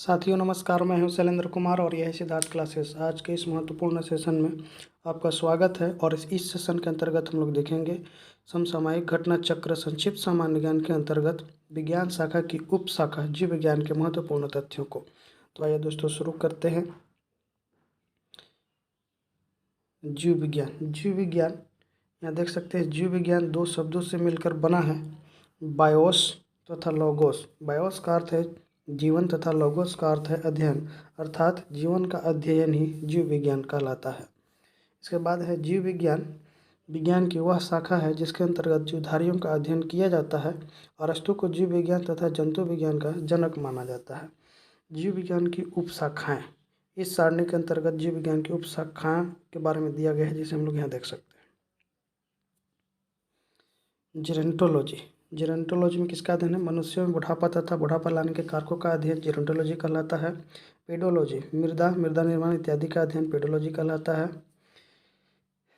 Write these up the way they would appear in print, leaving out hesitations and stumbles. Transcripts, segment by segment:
साथियों नमस्कार, मैं हूं शैलेंद्र कुमार और यह है सिद्धार्थ क्लासेस। आज के इस महत्वपूर्ण सेशन में आपका स्वागत है और इस सेशन के अंतर्गत हम लोग देखेंगे समसामयिक घटना चक्र संक्षिप्त सामान्य ज्ञान के अंतर्गत विज्ञान शाखा की उप शाखा जीव विज्ञान के महत्वपूर्ण तथ्यों को। तो आइए दोस्तों शुरू करते हैं। जीव विज्ञान यहाँ देख सकते हैं। जीव विज्ञान दो शब्दों से मिलकर बना है, बायोस तथा लोगोस। बायोस का अर्थ है जीवन तथा लोगोस का अर्थ है अध्ययन, अर्थात जीवन का अध्ययन ही जीव विज्ञान कहलाता है। इसके बाद है जीव विज्ञान। विज्ञान की वह शाखा है जिसके अंतर्गत जीवधारियों का अध्ययन किया जाता है। अरस्तु को जीव विज्ञान तथा जंतु विज्ञान का जनक माना जाता है। जीव विज्ञान की उप शाखाएँ, इस सारणी के अंतर्गत जीव विज्ञान की उप शाखाएँ के बारे में दिया गया है, जिसे हम लोग यहाँ देख सकते हैं। जेरोंटोलॉजी में किसका अध्ययन है? मनुष्यों में बुढ़ापा तथा बुढ़ापा लाने के कारकों का अध्ययन जेरोंटोलॉजी कहलाता है। पेडोलॉजी मृदा निर्माण इत्यादि का अध्ययन पेडोलॉजी कहलाता है।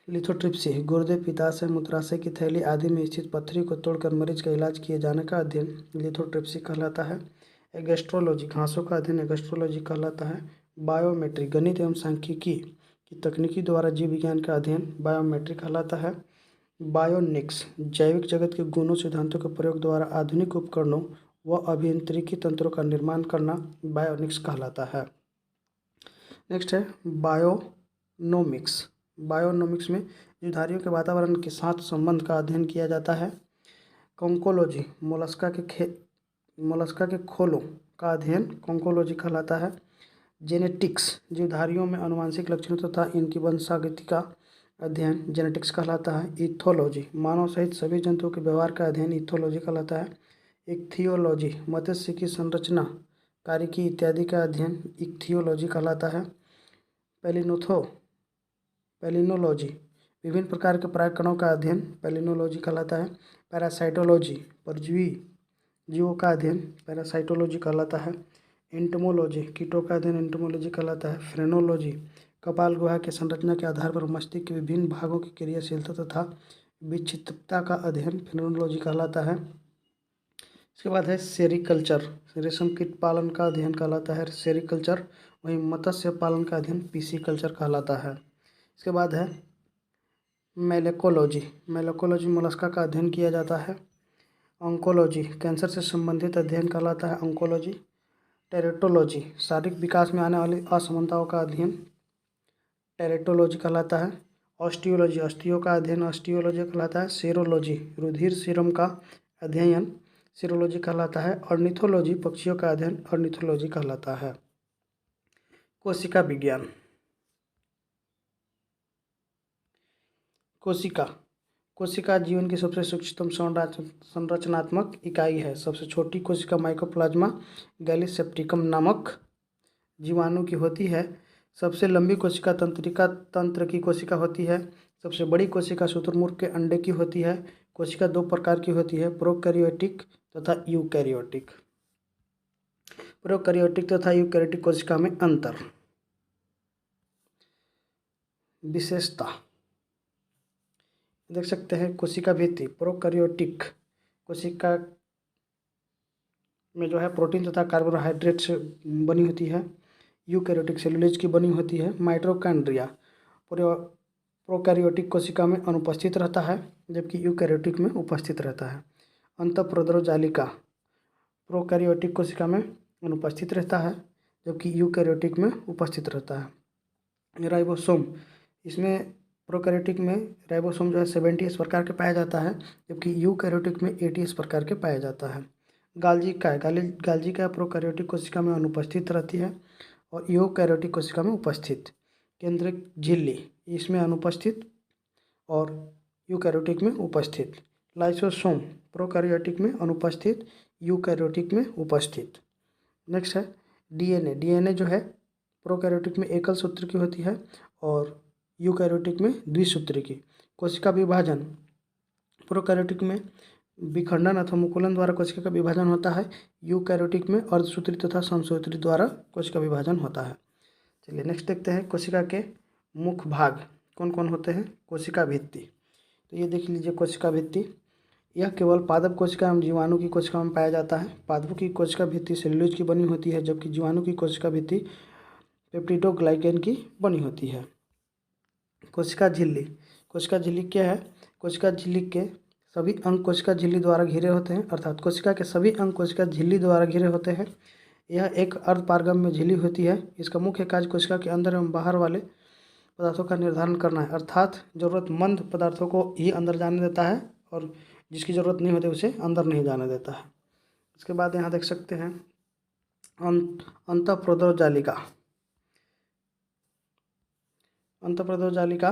लिथोट्रिप्सी गुर्दे, पित्ताशय, मूत्राशय की थैली आदि में स्थित पत्थरी को तोड़कर मरीज का इलाज किए जाने का अध्ययन लिथोट्रिप्सी कहलाता है। एगेस्ट्रोलॉजी घासों का अध्ययन एगेस्ट्रोलॉजी कहलाता है। बायोमेट्री गणित एवं सांख्यिकी की तकनीकी द्वारा जीव विज्ञान का अध्ययन बायोमेट्री कहलाता है। बायोनिक्स जैविक जगत के गुणों सिद्धांतों के प्रयोग द्वारा आधुनिक उपकरणों व अभियांत्रिकी तंत्रों का निर्माण करना बायोनिक्स कहलाता है। नेक्स्ट है बायोनोमिक्स। बायोनोमिक्स में जीवधारियों के वातावरण के साथ संबंध का अध्ययन किया जाता है। कॉन्कोलॉजी मोलस्का के खोलों का अध्ययन कॉन्कोलॉजी कहलाता है। जेनेटिक्स जीवधारियों में आनुवंशिक लक्षणों तथा इनकी वंशागति का अध्ययन जेनेटिक्स कहलाता है। इथोलॉजी मानव सहित सभी जंतुओं के व्यवहार का अध्ययन इथोलॉजी कहलाता है। इक्थियोलॉजी मत्स्य की संरचना, कार्यकी इत्यादि का अध्ययन इक्थियोलॉजी कहलाता है। पेलिनोलॉजी विभिन्न प्रकार के परागकणों का अध्ययन पेलिनोलॉजी कहलाता है। पैरासाइटोलॉजी परजीवी जीवों का अध्ययन पैरासाइटोलॉजी कहलाता है। एंटोमोलॉजी कीटों का अध्ययन एंटोमोलॉजी कहलाता है। फ्रेनोलॉजी कपाल गुहा की संरचना के आधार पर मस्तिष्क के विभिन्न भागों की क्रियाशीलता तथा विक्षिप्तता का अध्ययन फ्रेनोलॉजी कहलाता है। इसके बाद है सेरिकल्चर रेशम कीट पालन का अध्ययन कहलाता है सेरिकल्चर। वहीं मत्स्य पालन का अध्ययन पीसीकल्चर कहलाता है। इसके बाद है मेलेकोलॉजी मोलस्का का अध्ययन किया जाता है। ऑन्कोलॉजी कैंसर से संबंधित अध्ययन कहलाता है ऑन्कोलॉजी। टेरेटोलॉजी शारीरिक विकास में आने वाली असमानताओं का अध्ययन टेरेटोलॉजी कहलाता है। ऑस्टियोलॉजी अस्थियों का अध्ययन ऑस्टियोलॉजी कहलाता है। सेरोलॉजी रुधिर सीरम का अध्ययन सीरोलॉजी कहलाता है। ऑर्निथोलॉजी पक्षियों का अध्ययन ऑर्निथोलॉजी कहलाता है। कोशिका विज्ञान। कोशिका जीवन की सबसे सूक्ष्मतम संरचनात्मक इकाई है। सबसे छोटी कोशिका माइकोप्लाज्मा गैलीसेप्टिकम नामक जीवाणु की होती है। सबसे लंबी कोशिका तंत्रिका तंत्र की कोशिका होती है। सबसे बड़ी कोशिका शुतुरमुर्ग के अंडे की होती है। कोशिका दो प्रकार की होती है, प्रोकैरियोटिक तथा यूकैरियोटिक। प्रोकैरियोटिक तथा यूकैरियोटिक कोशिका में अंतर। विशेषता देख सकते हैं। कोशिका भित्ति प्रोकैरियोटिक कोशिका में जो है प्रोटीन तथा कार्बोहाइड्रेट से बनी होती है। यूकैरियोटिक सेलुलोज की बनी होती है। माइटोकॉन्ड्रिया प्रोकैरियोटिक कोशिका में अनुपस्थित रहता है, जबकि यूकैरियोटिक में उपस्थित रहता है। अंतःप्रोद्रव प्रोकैरियोटिक कोशिका में अनुपस्थित रहता है, जबकि यूकैरियोटिक में उपस्थित रहता है। राइबोसोम इसमें प्रोकैरियोटिक में राइबोसोम जो है 70 प्रकार के पाया जाता है, जबकि यूकैरियोटिक में 80 प्रकार के पाया जाता है। गाल्जिका प्रोकैरियोटिक कोशिका में अनुपस्थित रहती है और यूकैरियोटिक कोशिका में उपस्थित। केंद्रक झिल्ली इसमें अनुपस्थित और यूकैरियोटिक में उपस्थित। लाइसोसोम प्रोकैरियोटिक में अनुपस्थित, यूकैरियोटिक में उपस्थित। नेक्स्ट है डीएनए जो है प्रोकैरियोटिक में एकल सूत्र की होती है और यूकैरियोटिक में द्विसूत्री की। कोशिका विभाजन प्रोकैरियोटिक में विखंडन अथवा मुकुलन द्वारा कोशिका का विभाजन होता है। यूकैरियोटिक में अर्धसूत्री तथा समसूत्री द्वारा कोशिका विभाजन होता है। चलिए नेक्स्ट देखते हैं। कोशिका के मुख्य भाग कौन कौन होते हैं? कोशिका भित्ति। तो ये देख लीजिए कोशिका भित्ति। यह केवल पादप कोशिका एवं जीवाणु की कोशिका में पाया जाता है। पादपों की कोशिका भित्ति सेल्यूलोज की बनी होती है, जबकि जीवाणु की कोशिका भित्ति पेप्टिडोग्लाइकेन की बनी होती है। कोशिका झिल्ली। कोशिका झिल्ली क्या है? कोशिका झिल्ली के सभी अंग कोशिका झिल्ली द्वारा घिरे होते हैं, अर्थात कोशिका के सभी अंग कोशिका झिल्ली द्वारा घिरे होते हैं। यह एक अर्धपारगम्य झिल्ली होती है। इसका मुख्य कार्य कोशिका के अंदर एवं बाहर वाले पदार्थों का निर्धारण करना है, अर्थात ज़रूरतमंद पदार्थों को ही अंदर जाने देता है और जिसकी ज़रूरत नहीं होती उसे अंदर नहीं जाने देता है। इसके बाद यहाँ देख सकते हैं अंतःप्रोद्रव जालिका। अंतःप्रोद्रव जालिका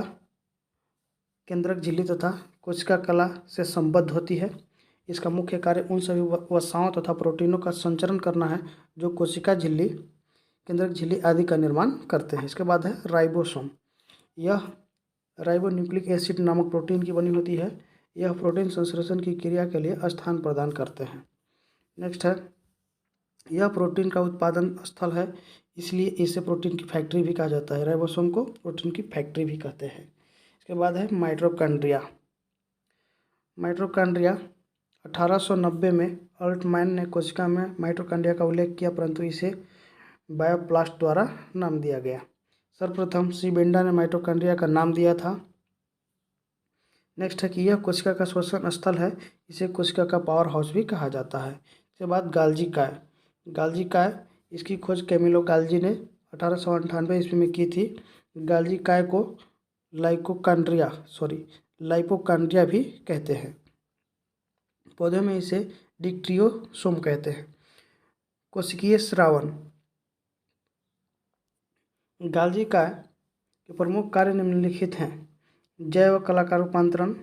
केंद्रक झिल्ली तथा कोशिका कला से संबद्ध होती है। इसका मुख्य कार्य उन सभी वसाओं तथा प्रोटीनों का संचरण करना है जो कोशिका झिल्ली, केंद्रक झिल्ली आदि का निर्माण करते हैं। इसके बाद है राइबोसोम। यह राइबोन्यूक्लिक एसिड नामक प्रोटीन की बनी होती है। यह प्रोटीन संश्लेषण की क्रिया के लिए स्थान प्रदान करते हैं। नेक्स्ट है, यह प्रोटीन का उत्पादन स्थल है, इसलिए इसे प्रोटीन की फैक्ट्री भी कहा जाता है। राइबोसोम को प्रोटीन की फैक्ट्री भी कहते हैं। इसके बाद है माइटोकॉन्ड्रिया। माइटोकॉन्ड्रिया 1890 में अल्टमैन ने कोशिका में माइटोकॉन्ड्रिया का उल्लेख किया, परंतु इसे बायोप्लास्ट द्वारा नाम दिया गया। सर्वप्रथम सी बेंडा ने माइटोकॉन्ड्रिया का नाम दिया था। नेक्स्ट है कि यह कोशिका का श्वसन स्थल है, इसे कोशिका का पावर हाउस भी कहा जाता है। इसके बाद गाल्जी काय। गाल्जी काय, इसकी खोज कैमिलो गाल्जी ने 1898 ईस्वी में की थी। गाल्जी काय को लाइपोकॉन्ड्रिया भी कहते हैं। पौधे में इसे डिक्टियोसोम कहते हैं। कोशिकीय स्रावन। गाल्जी काय के प्रमुख कार्य निम्नलिखित हैं: जैव कला का रूपांतरण,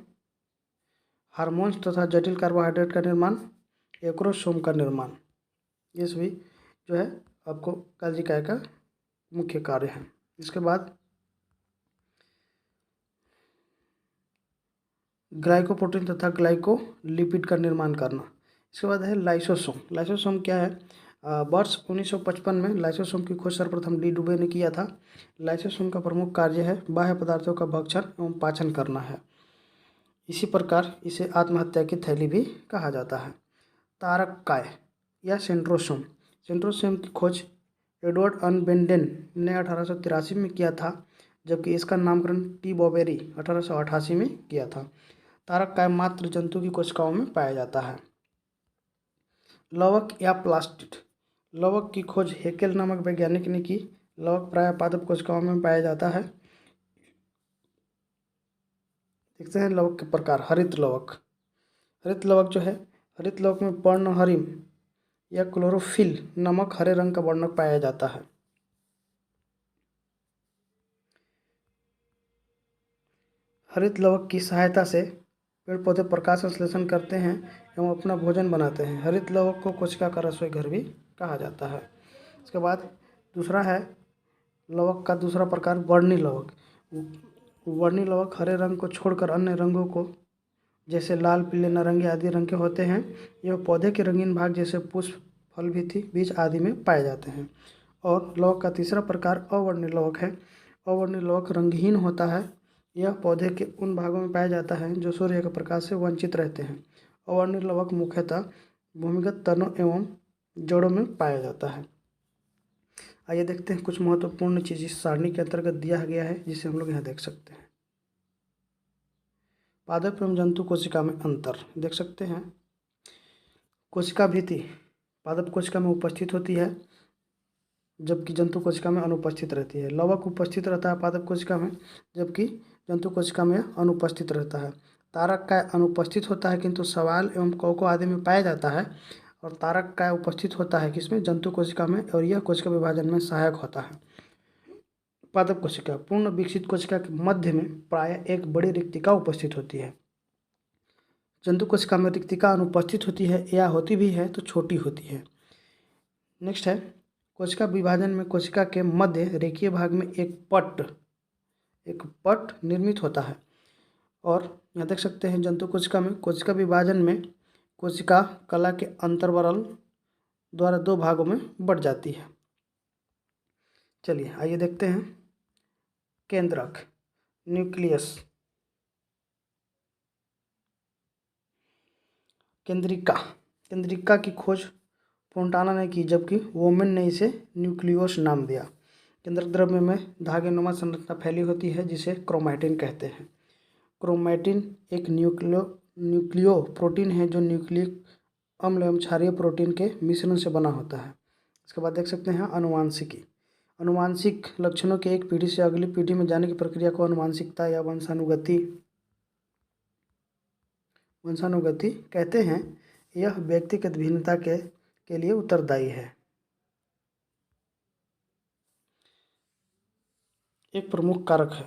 हार्मोन्स तथा जटिल कार्बोहाइड्रेट का निर्माण, एक्रोसोम का निर्माण। ये सभी जो है आपको गाल्जी काय का मुख्य कार्य है। इसके बाद ग्लाइकोप्रोटीन तथा ग्लाइकोलिपिड का निर्माण करना। इसके बाद है लाइसोसोम। लाइसोसोम क्या है? वर्ष 1955 में लाइसोसोम की खोज सर्वप्रथम डी डुबे ने किया था। लाइसोसोम का प्रमुख कार्य है बाह्य पदार्थों का भक्षण एवं पाचन करना है। इसी प्रकार इसे आत्महत्या की थैली भी कहा जाता है। तारक काय या सेंट्रोसोम। सेंट्रोसोम की खोज एडवर्ड अनबेंडेन ने 1883 में किया था, जबकि इसका नामकरण टी बॉबेरी 1888 में किया था। तारक काय मात्र जंतु की कोशिकाओं में पाया जाता है। लवक या प्लास्टिड। लवक की खोज हेकेल नामक वैज्ञानिक ने की। लवक प्रायः पादप कोशिकाओं में पाया जाता है। देखते हैं लवक के प्रकार। हरित लवक। हरित लवक जो है, हरित लवक में पर्णहरिम या क्लोरोफिल नामक हरे रंग का वर्णक पाया जाता है। हरित लवक की सहायता से पेड़ पौधे प्रकाश संश्लेषण करते हैं एवं अपना भोजन बनाते हैं। हरित लवक को कोशिका का रसोई घर भी कहा जाता है। इसके बाद दूसरा है लवक का दूसरा प्रकार वर्णी लवक। वर्णी लवक हरे रंग को छोड़कर अन्य रंगों को जैसे लाल, पीले, नारंगी आदि रंग के होते हैं। यह पौधे के रंगीन भाग जैसे पुष्प, फल, भित्ति, बीज आदि में पाए जाते हैं। और लवक का तीसरा प्रकार अवर्णी लवक है। अवर्णी लवक रंगहीन होता है। यह पौधे के उन भागों में पाया जाता है जो सूर्य के प्रकाश से वंचित रहते हैं। अवर्णी लवक मुख्यतः भूमिगत तनों एवं जड़ों में पाया जाता है। आइए देखते हैं कुछ महत्वपूर्ण चीज़ इस सारणी के अंतर्गत दिया गया है, जिसे हम लोग यहाँ देख सकते हैं। पादप एवं जंतु कोशिका में अंतर देख सकते हैं। कोशिका भित्ति पादप कोशिका में उपस्थित होती है, जबकि जंतु कोशिका में अनुपस्थित रहती है। लवक उपस्थित रहता है पादप कोशिका में, जबकि जंतु कोशिका में अनुपस्थित रहता है। तारक काय अनुपस्थित होता है किंतु शैवाल एवं कोको आदि में पाया जाता है। और तारक काय उपस्थित होता है किसमें? जंतु कोशिका में, और यह कोशिका विभाजन में सहायक होता है। पादप कोशिका पूर्ण विकसित कोशिका के मध्य में प्रायः एक बड़ी रिक्तिका उपस्थित होती है। जंतु कोशिका में रिक्तिका अनुपस्थित होती है या होती भी है तो छोटी होती है। नेक्स्ट है कोशिका विभाजन में कोशिका के मध्य रेखीय भाग में एक पट निर्मित होता है। और यहाँ देख सकते हैं जंतु कोशिका में कोशिका विभाजन में कोशिका कला के अंतर्वलय द्वारा दो भागों में बढ़ जाती है। चलिए आइए देखते हैं केंद्रक, न्यूक्लियस। केंद्रिका केंद्रिका की खोज फोंटाना ने की, जबकि वोमेन ने इसे न्यूक्लियोस नाम दिया। केंद्रक द्रव्य में धागेनुमा संरचना फैली होती है जिसे क्रोमैटिन कहते हैं। क्रोमैटिन एक न्यूक्लियो प्रोटीन है जो न्यूक्लिक अम्ल एवं क्षारीय प्रोटीन के मिश्रण से बना होता है। इसके बाद देख सकते हैं अनुवांशिकी। अनुवांशिक लक्षणों के एक पीढ़ी से अगली पीढ़ी में जाने की प्रक्रिया को अनुवांशिकता या वंशानुगति कहते हैं। यह व्यक्तिगत भिन्नता के लिए उत्तरदायी है। एक प्रमुख कारक है।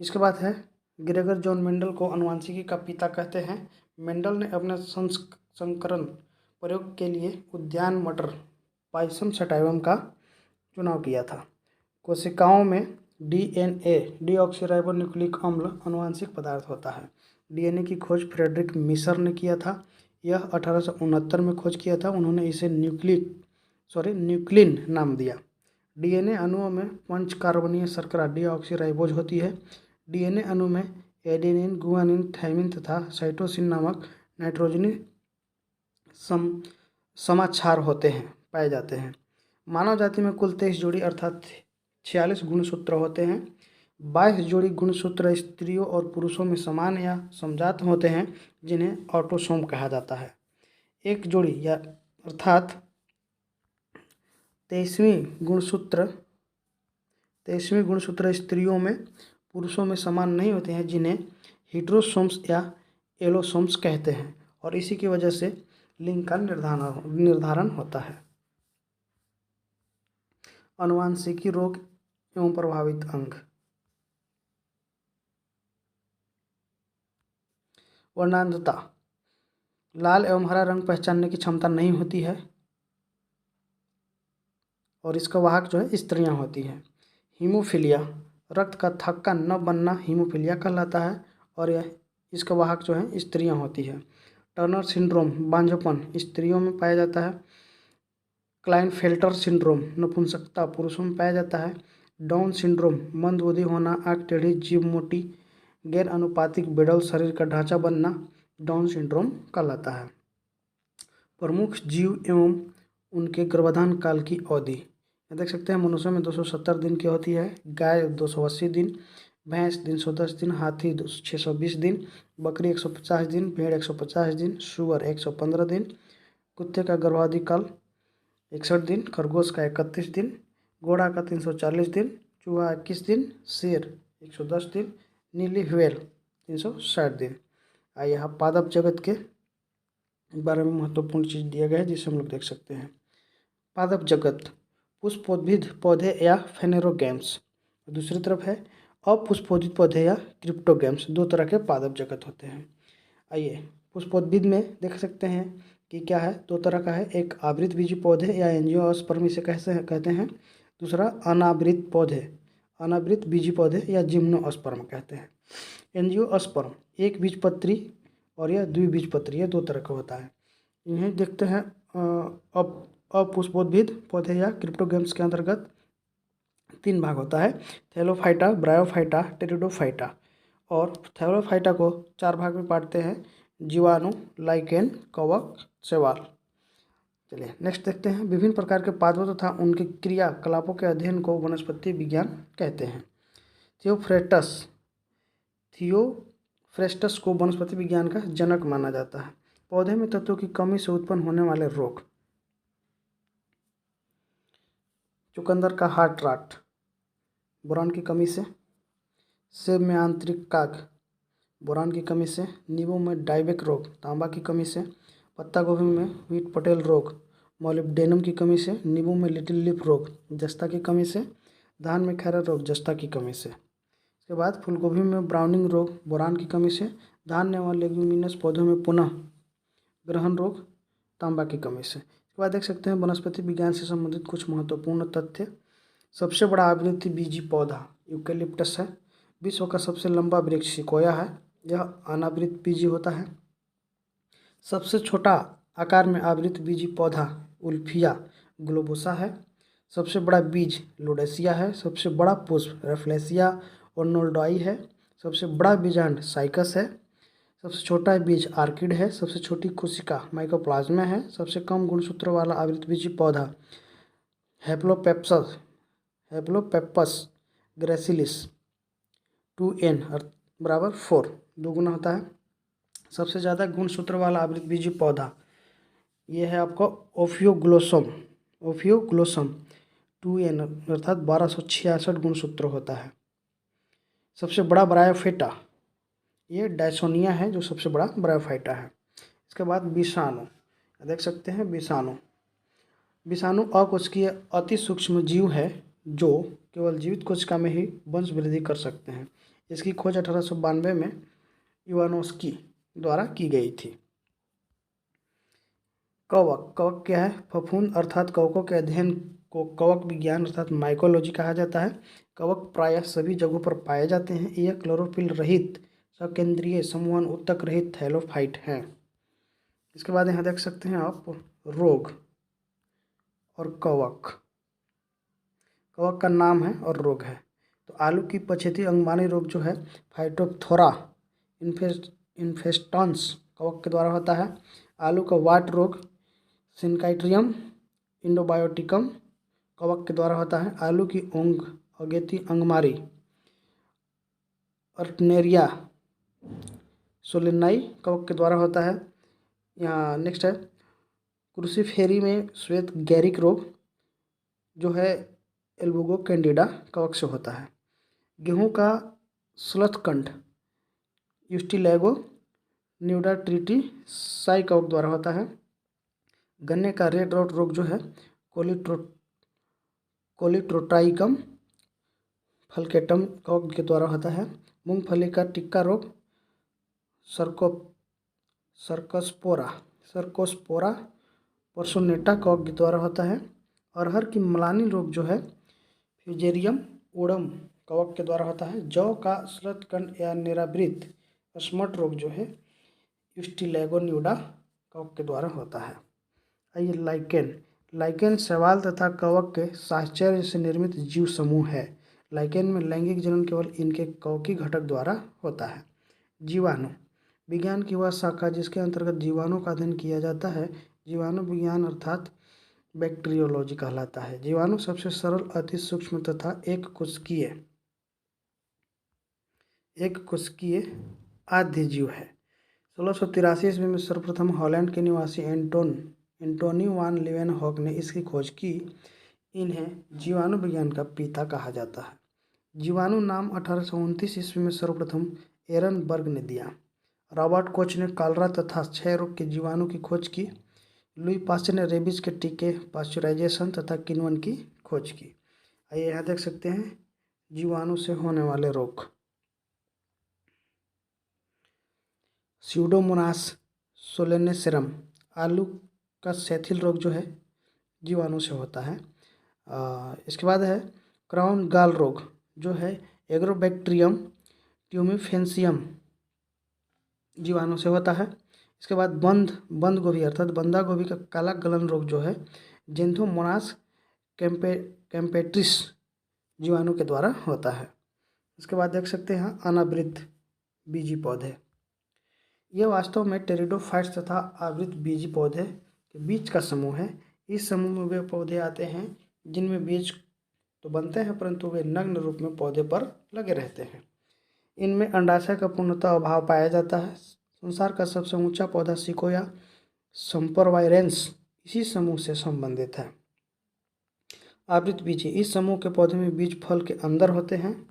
इसके बाद है ग्रेगर जॉन मेंडल को अनुवांशिकी का पिता कहते हैं। मेंडल ने अपने संकरण प्रयोग के लिए उद्यान मटर पाइसम सटाइवम का चुनाव किया था। कोशिकाओं में डीएनए डीऑक्सीराइबोन्यूक्लिक अम्ल अनुवांशिक पदार्थ होता है। डीएनए की खोज फ्रेडरिक मिशर ने किया था। यह 1869 में खोज किया था। उन्होंने इसे न्यूक्लिन नाम दिया। डीएनए अणुओं में पंचकार्बनीय शर्करा डीऑक्सीराइबोज होती है। डीएनए अणु में एडेनिन, गुआनिन, थाइमिन तथा साइटोसिन नामक नाइट्रोजनी समाक्षार पाए जाते हैं। मानव जाति में कुल 23 जोड़ी अर्थात 46 गुणसूत्र होते हैं। 22 जोड़ी गुणसूत्र स्त्रियों और पुरुषों में समान या समजात होते हैं, जिन्हें ऑटोसोम कहा जाता है। एक जोड़ी या अर्थात 23वीं गुणसूत्र स्त्रियों में पुरुषों में समान नहीं होते हैं, जिन्हें हेटेरोसोम्स या एलोसोम्स कहते हैं, और इसी की वजह से लिंग का निर्धारण होता है। अनुवांशिकी रोग एवं प्रभावित अंग। वर्णांधता। लाल एवं हरा रंग पहचानने की क्षमता नहीं होती है और इसका वाहक जो है स्त्रियां होती हैं। हीमोफीलिया। रक्त का थक्का न बनना हीमोफीलिया कहलाता है और यह इसका वाहक जो है स्त्रियां होती है। टर्नर सिंड्रोम बांझपन स्त्रियों में पाया जाता है। क्लाइनफेल्टर सिंड्रोम नपुंसकता पुरुषों में पाया जाता है। डाउन सिंड्रोम मंदबुद्धि होना, आँख टेढ़ी, जीभ मोटी, गैर अनुपातिक बेडल शरीर का ढांचा बनना डाउन सिंड्रोम कहलाता है। प्रमुख जीव एवं उनके गर्भाधान काल की अवधि देख सकते हैं। मनुष्य में 270 दिन की होती है, गाय 280 दिन, भैंस 310 दिन, हाथी 620 दिन, बकरी 150 दिन, भेड़ 150 दिन, सुअर 115 दिन, कुत्ते का गर्भावधि काल 61 दिन, खरगोश का 31 दिन, घोड़ा का 340 दिन, चूहा 21 दिन, शेर 110 दिन, नीली व्हेल 360 दिन। आइए यहाँ पादप जगत के बारे में महत्वपूर्ण चीज़ दिया गया है जिसे हम लोग देख सकते हैं। पादप जगत पुष्पोद्भिद पौधे या फेनेरोगैम्स, दूसरी तरफ है अपुष्पोदित पौधे या क्रिप्टोगैम्स। दो तरह के पादप जगत होते हैं। आइए पुष्पोद्भिद में देख सकते हैं कि क्या है, दो तरह का है। एक आवृत बीजी पौधे या एंजियोस्पर्म इसे कहते हैं। दूसरा अनावृत पौधे, अनावृत बीजी पौधे या जिम्नोस्पर्म कहते हैं। एंजियोस्पर्म एक बीजपत्री और यह द्विबीजपत्री, यह दो तरह का होता है। इन्हें देखते हैं अपुष्पोद्भिद पौधे या क्रिप्टोगैम्स के अंतर्गत 3 भाग होता है। Thallophyta, bryophyta, pteridophyta. और थैलोफाइटा को 4 भाग में बांटते हैं, जीवाणु, लाइकेन, कवक, शैवाल। चलिए नेक्स्ट देखते हैं। विभिन्न प्रकार के पादपों तथा उनके क्रियाकलापों के अध्ययन को वनस्पति विज्ञान कहते हैं। थियोफ्रेस्टस को वनस्पति विज्ञान का जनक माना जाता है। पौधे में तत्वों की कमी से उत्पन्न होने वाले रोग। चुकंदर का हार्ट रॉट बोरान की कमी से। सेब में आंतरिक काग बोरान की कमी से। नींबू में डाइबेक रोग तांबा की कमी से। पत्ता गोभी में व्हीट पटेल रोग मोलिब्डेनम की कमी से। नींबू में लिटिल लीफ रोग जस्ता की कमी से। धान में खैरा रोग जस्ता की कमी से। इसके बाद फूलगोभी में ब्राउनिंग रोग बोरान की कमी से। धान्य एवं लेग्यूमिनस पौधों में पुनः ग्रहण रोग तांबा की कमी से। इसके बाद देख सकते हैं वनस्पति विज्ञान से संबंधित कुछ महत्वपूर्ण तथ्य। सबसे बड़ा आवृत्ति बीजी पौधा यूकेलिप्टस है। विश्व का सबसे लंबा वृक्ष सिकोया है, यह अनावृत बीजी होता है। सबसे छोटा आकार में आवृत बीजी पौधा उल्फिया ग्लोबोसा है। सबसे बड़ा बीज लोडेसिया है। सबसे बड़ा पुष्प रेफ्लेसिया और नोल्डॉई है। सबसे बड़ा बीजांड साइकस है। सबसे छोटा बीज आर्किड है। सबसे छोटी कोशिका माइकोप्लाज्मा है। सबसे कम गुणसूत्र वाला आवृतबीजी पौधा हेप्लोपेप्पस ग्रेसिलिस 2n बराबर 4 2 होता है। सबसे ज़्यादा गुणसूत्र वाला आवृतबीजी पौधा ये है आपका ओफियोग्लोसम 2n अर्थात 1266 गुणसूत्र होता है। सबसे बड़ा ब्रायोफाइटा ये डायसोनिया है जो सबसे बड़ा ब्रायोफाइटा है। इसके बाद विषाणु देख सकते हैं। विषाणु अकोशिकीय अति सूक्ष्म जीव है जो केवल जीवित कोशिका में ही वंश वृद्धि कर सकते हैं। इसकी खोज 1892 में इवानोस्की द्वारा की गई थी। कवक क्या है? फफूंद अर्थात कवकों के अध्ययन को कवक विज्ञान अर्थात माइकोलॉजी कहा जाता है। कवक प्रायः सभी जगहों पर पाए जाते हैं। यह क्लोरोफिल रहित सकेंद्रीय समूहन उत्तक रहित थैलोफाइट हैं। इसके बाद यहाँ देख सकते हैं आप रोग और कवक का नाम है और रोग है। तो आलू की पछेती अंगमानी रोग जो है फाइटोप्थोरा इन्फेस्टन्स कवक के द्वारा होता है। आलू का वाट रोग सिनकाइट्रियम इंडोबायोटिकम कवक के द्वारा होता है। आलू की अगेती अंगमारी अर्टनेरिया सोलेनाई कवक के द्वारा होता है। यहाँ नेक्स्ट है क्रूसीफेरी में श्वेत गैरिक रोग जो है एल्बुगो कैंडिडा कवक से होता है। गेहूं का स्लथकंठ यूस्टिलैगो न्यूडाट्रिटी साई कवक द्वारा होता है। गन्ने का रेड रॉट रोग जो है कोलिट्रोट्राइकम फलकेटम कवक के द्वारा होता है। मूंगफली का टिक्का रोग सर्कोस्पोरा पर्सोनेटा कवक के द्वारा होता है। अरहर की मलानी रोग जो है फ्यूजेरियम ओडम कवक के द्वारा होता है। जौ का स्लथकंठ या निरावृत स्मट रोग जो है यूस्टिलैगो न्यूडा कवक के द्वारा होता है। आइए लाइकेन शैवाल तथा कवक के साहचर्य से निर्मित जीव समूह है। लाइकेन में लैंगिक जनन केवल इनके कवकी घटक द्वारा होता है। जीवाणु विज्ञान की वह शाखा जिसके अंतर्गत जीवाणु का अध्ययन किया जाता है जीवाणु विज्ञान अर्थात बैक्टीरियोलॉजी कहलाता है। जीवाणु सबसे सरल अति सूक्ष्म तथा एक कोशिकीय आद्य जीव है। 1683 ईस्वी में सर्वप्रथम हॉलैंड के निवासी एंटोनी वान लीवेनहॉक ने इसकी खोज की। इन्हें जीवाणु विज्ञान का पिता कहा जाता है। जीवाणु नाम 1829 ईस्वी में सर्वप्रथम एरनबर्ग ने दिया। रॉबर्ट कोच ने कॉलरा तथा क्षय रोग के जीवाणु की खोज की। लुई पास्चर ने रेबीज के टीके पाश्चराइजेशन तथा किण्वन की खोज की। आइए यहाँ देख सकते हैं जीवाणु से होने वाले रोग। स्यूडोमोनास सोलेनेसेरम आलू का सेथिल रोग जो है जीवाणु से होता है। इसके बाद है क्राउन गाल रोग जो है एग्रोबैक्टीरियम ट्यूमिफेंसियम जीवाणु से होता है। इसके बाद बंद गोभी अर्थात बंदा गोभी का काला गलन रोग जो है जेंथोमोनास कैम्पेट्रिस जीवाणु के द्वारा होता है। इसके बाद देख सकते हैं अनावृत बीजी पौधे। यह वास्तव में टेरिडोफाइट्स तथा आवृत बीजी पौधे के बीच का समूह है। इस समूह में वे पौधे आते हैं जिनमें बीज तो बनते हैं परंतु वे नग्न रूप में पौधे पर लगे रहते हैं। इनमें अंडाशय का पूर्णतः अभाव पाया जाता है। संसार का सबसे ऊंचा पौधा सिकोया संपरवायरेंस इसी समूह से संबंधित है। आवृत बीजी इस समूह के पौधे में बीज फल के अंदर होते हैं।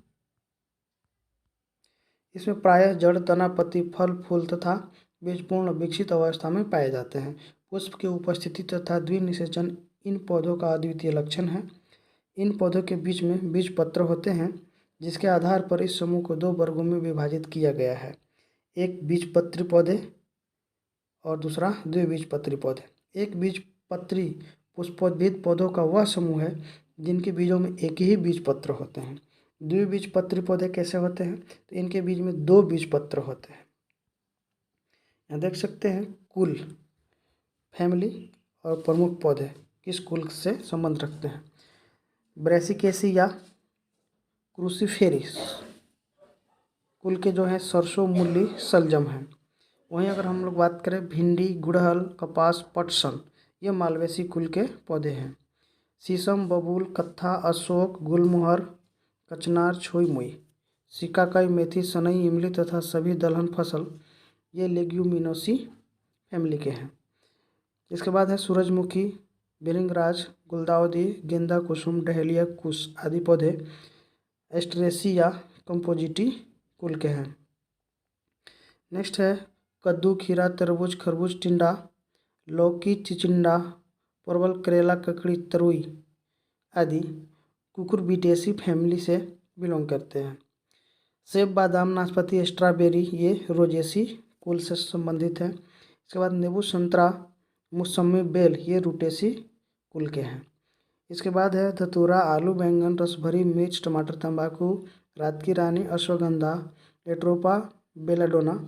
इसमें प्रायः जड़ तना पत्ती फल फूल तथा बीज पूर्ण विकसित अवस्था में पाए जाते हैं। पुष्प की उपस्थिति तथा द्विनिषेचन इन पौधों का अद्वितीय लक्षण है। इन पौधों के बीच में बीज पत्र होते हैं जिसके आधार पर इस समूह को 2 वर्गों में विभाजित किया गया है। एक बीजपत्री पौधे और दूसरा द्विबीजपत्री पौधे। एक बीजपत्री पुष्पोद्भिद पौधों का वह समूह है जिनके बीजों में एक ही बीज पत्र होते हैं। द्विबीजपत्री पौधे कैसे होते हैं? तो इनके बीज में 2 बीज पत्र होते हैं। यहाँ देख सकते हैं कुल फैमिली और प्रमुख पौधे किस कुल से संबंध रखते हैं। ब्रैसिकेसी या क्रूसीफेरी कुल के जो है सरसों मूली शलजम है। वहीं अगर हम लोग बात करें भिंडी, गुड़हल, कपास, पटसन, ये मालवेसी कुल के पौधे हैं। शीशम, बबूल, कत्था, अशोक, गुलमोहर, कचनार, छुई मुई, सिकाकाई, मेथी, सनई, इमली तथा सभी दलहन फसल ये लेग्यूमिनोसी फैमिली के हैं। इसके बाद है सूरजमुखी, बिरिंगराज, गुलदाउदी, गेंदा, कुसुम, डहेलिया, कुश आदि पौधे एस्ट्रेसिया कंपोजिटी कुल के हैं। नेक्स्ट है कद्दू, खीरा, तरबूज, खरबूज, टिंडा, लौकी, चिचिंडा, परवल, करेला, ककड़ी, तरुई आदि कुकुरबिटेसी फैमिली से बिलोंग करते हैं। सेब, बादाम, नाशपाती, स्ट्रॉबेरी ये रोजेसी कुल से संबंधित हैं। इसके बाद नींबू, संतरा, मौसमी, बेल ये रूटेसी कुल के हैं। इसके बाद है धतूरा, आलू, बैंगन, रसभरी, मिर्च, टमाटर, तंबाकू, रात की रानी, अश्वगंधा, एट्रोपा, बेलाडोना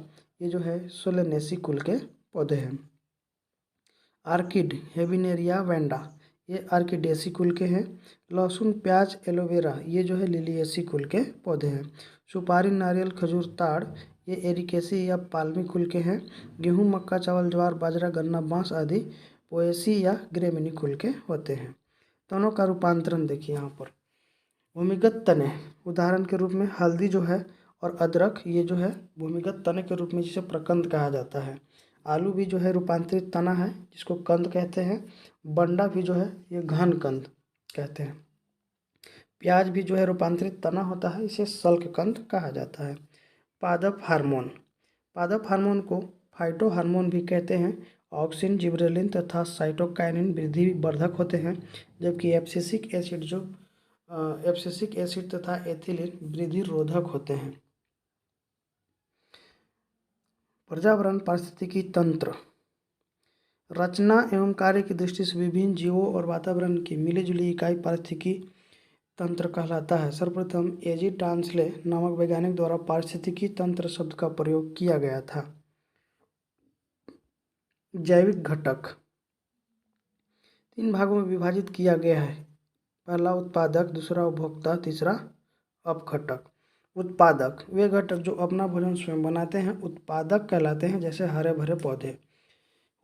ये जो है सोलेनेसी कुल के पौधे हैं। आर्किड, हेबिनेरिया वेंडा ये आर्किडेसी कुल के हैं। लहसुन, प्याज, एलोवेरा ये जो है लिलिएसी कुल के पौधे हैं। सुपारी, नारियल, खजूर, ताड़ ये एरिकेसी या पाल्मी कुल के हैं। गेहूँ, मक्का, चावल, ज्वार, बाजरा, गन्ना, बांस आदि पोएसी या ग्रेमिनी कुल के होते हैं। तनों का रूपांतरण देखिए यहाँ पर। भूमिगत तने उदाहरण के रूप में हल्दी जो है और अदरक ये जो है भूमिगत तने के रूप में जिसे प्रकंद कहा जाता है। आलू भी जो है रूपांतरित तना है जिसको कंद कहते हैं। बंडा भी जो है ये घन कंद कहते हैं। प्याज भी जो है रूपांतरित तना होता है, इसे सल्क कंद कहा जाता है। पादप हार्मोन, पादप हार्मोन को फाइटो हार्मोन भी कहते हैं। ऑक्सिन, जिबरेलिन तथा साइटोकाइनिन वृद्धि वर्धक होते हैं, जबकि एब्सिसिक एसिड तथा एथिलीन वृद्धि रोधक होते हैं। पर्यावरण पारिस्थितिकी तंत्र रचना एवं कार्य की दृष्टि से विभिन्न जीवों और वातावरण की मिलीजुली इकाई पारिस्थितिकी तंत्र कहलाता है। सर्वप्रथम एजी टांसले नामक वैज्ञानिक द्वारा पारिस्थितिकी तंत्र शब्द का प्रयोग किया गया था। जैविक घटक 3 भागों में विभाजित किया गया है। पहला उत्पादक, दूसरा उपभोक्ता, तीसरा अपघटक। उत्पादक वे घटक जो अपना भोजन स्वयं बनाते हैं उत्पादक कहलाते हैं, जैसे हरे भरे पौधे।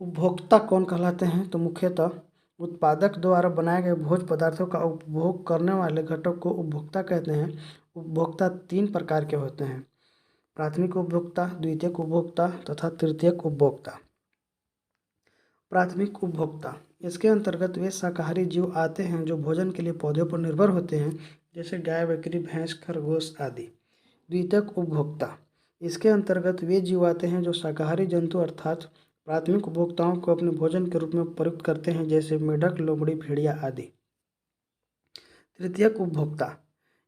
उपभोक्ता कौन कहलाते हैं? तो मुख्यतः उत्पादक द्वारा बनाए गए भोज्य पदार्थों का उपभोग करने वाले घटक को उपभोक्ता कहते हैं। उपभोक्ता 3 प्रकार के होते हैं: प्राथमिक उपभोक्ता, द्वितीयक उपभोक्ता तथा तृतीयक उपभोक्ता। प्राथमिक उपभोक्ता इसके अंतर्गत वे शाकाहारी जीव आते हैं जो भोजन के लिए पौधों पर निर्भर होते हैं, जैसे गाय, बकरी, भैंस, खरगोश आदि। द्वितीयक उपभोक्ता इसके अंतर्गत वे जीव आते हैं जो शाकाहारी जंतु अर्थात प्राथमिक उपभोक्ताओं को अपने भोजन के रूप में प्रयुक्त करते हैं, जैसे मेढक, लोमड़ी, भेड़िया आदि। तृतीयक उपभोक्ता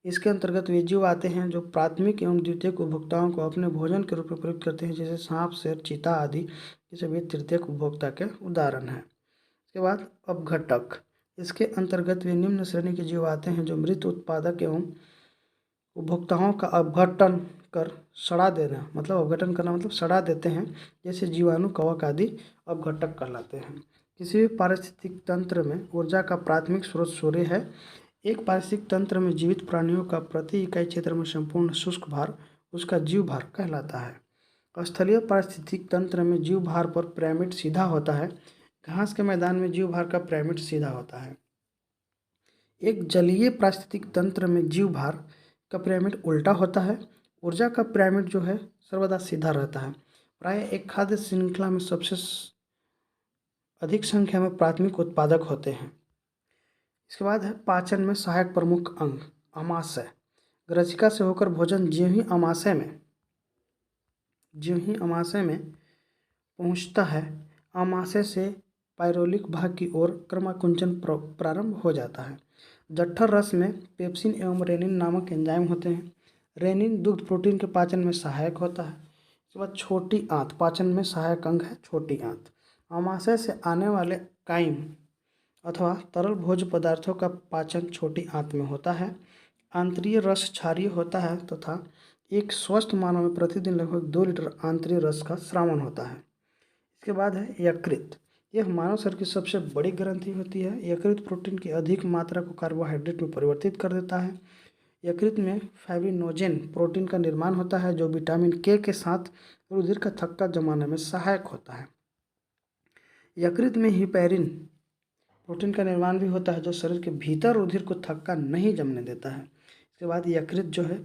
इसके अंतर्गत वे जीव आते हैं जो प्राथमिक एवं द्वितीयक उपभोक्ताओं को अपने भोजन के रूप में प्रयुक्त करते हैं, जैसे सांप, शेर, चीता आदि। ये सभी तृतीयक उपभोक्ता के उदाहरण हैं। इसके बाद अपघटक इसके अंतर्गत वे निम्न श्रेणी के जीव आते हैं जो मृत उत्पादक एवं उपभोक्ताओं का अपघटन कर सड़ा देना, मतलब अपघटन करना मतलब सड़ा देते हैं, जैसे जीवाणु, कवक आदि अपघटक कहलाते हैं। किसी भी पारिस्थितिक तंत्र में ऊर्जा का प्राथमिक स्रोत सूर्य है। एक पारिस्थितिक तंत्र में जीवित प्राणियों का प्रति इकाई क्षेत्र में संपूर्ण शुष्क भार उसका जीव भार कहलाता है। स्थलीय पारिस्थितिक तंत्र में जीव भार पर पिरामिड सीधा होता है। घास के मैदान में जीव भार का पिरामिड सीधा होता है। एक जलीय पारिस्थितिक तंत्र में जीव भार का पिरामिड उल्टा होता है। ऊर्जा का पिरामिड जो है सर्वदा सीधा रहता है। प्रायः एक खाद्य श्रृंखला में सबसे अधिक संख्या में प्राथमिक उत्पादक होते हैं। इसके बाद है पाचन में सहायक प्रमुख अंग अमाशय। ग्रसिका से होकर भोजन ज्यों ही अमाशय में पहुंचता है, अमाशय से पायरोलिक भाग की ओर क्रमाकुंचन प्रारंभ हो जाता है। जठर रस में पेप्सिन एवं रेनिन नामक एंजाइम होते हैं। रेनिन दुग्ध प्रोटीन के पाचन में सहायक होता है। इसके बाद छोटी आंत पाचन में सहायक अंग है। छोटी आंत अमाशय से आने वाले काइम अथवा तरल भोज्य पदार्थों का पाचन छोटी आंत में होता है। आंतरीय रस क्षारीय होता है तथा एक स्वस्थ मानव में प्रतिदिन लगभग 2 लीटर आंतरीय रस का स्रावन होता है। इसके बाद है यकृत। यह मानव शरीर की सबसे बड़ी ग्रंथि होती है। यकृत प्रोटीन की अधिक मात्रा को कार्बोहाइड्रेट में परिवर्तित कर देता है। यकृत में फाइब्रिनोजेन प्रोटीन का निर्माण होता है जो विटामिन के साथ रुधिर का थक्का जमाने में सहायक होता है। यकृत में हिपैरिन प्रोटीन का निर्माण भी होता है जो शरीर के भीतर रुधिर को थक्का नहीं जमने देता है। इसके बाद यकृत जो है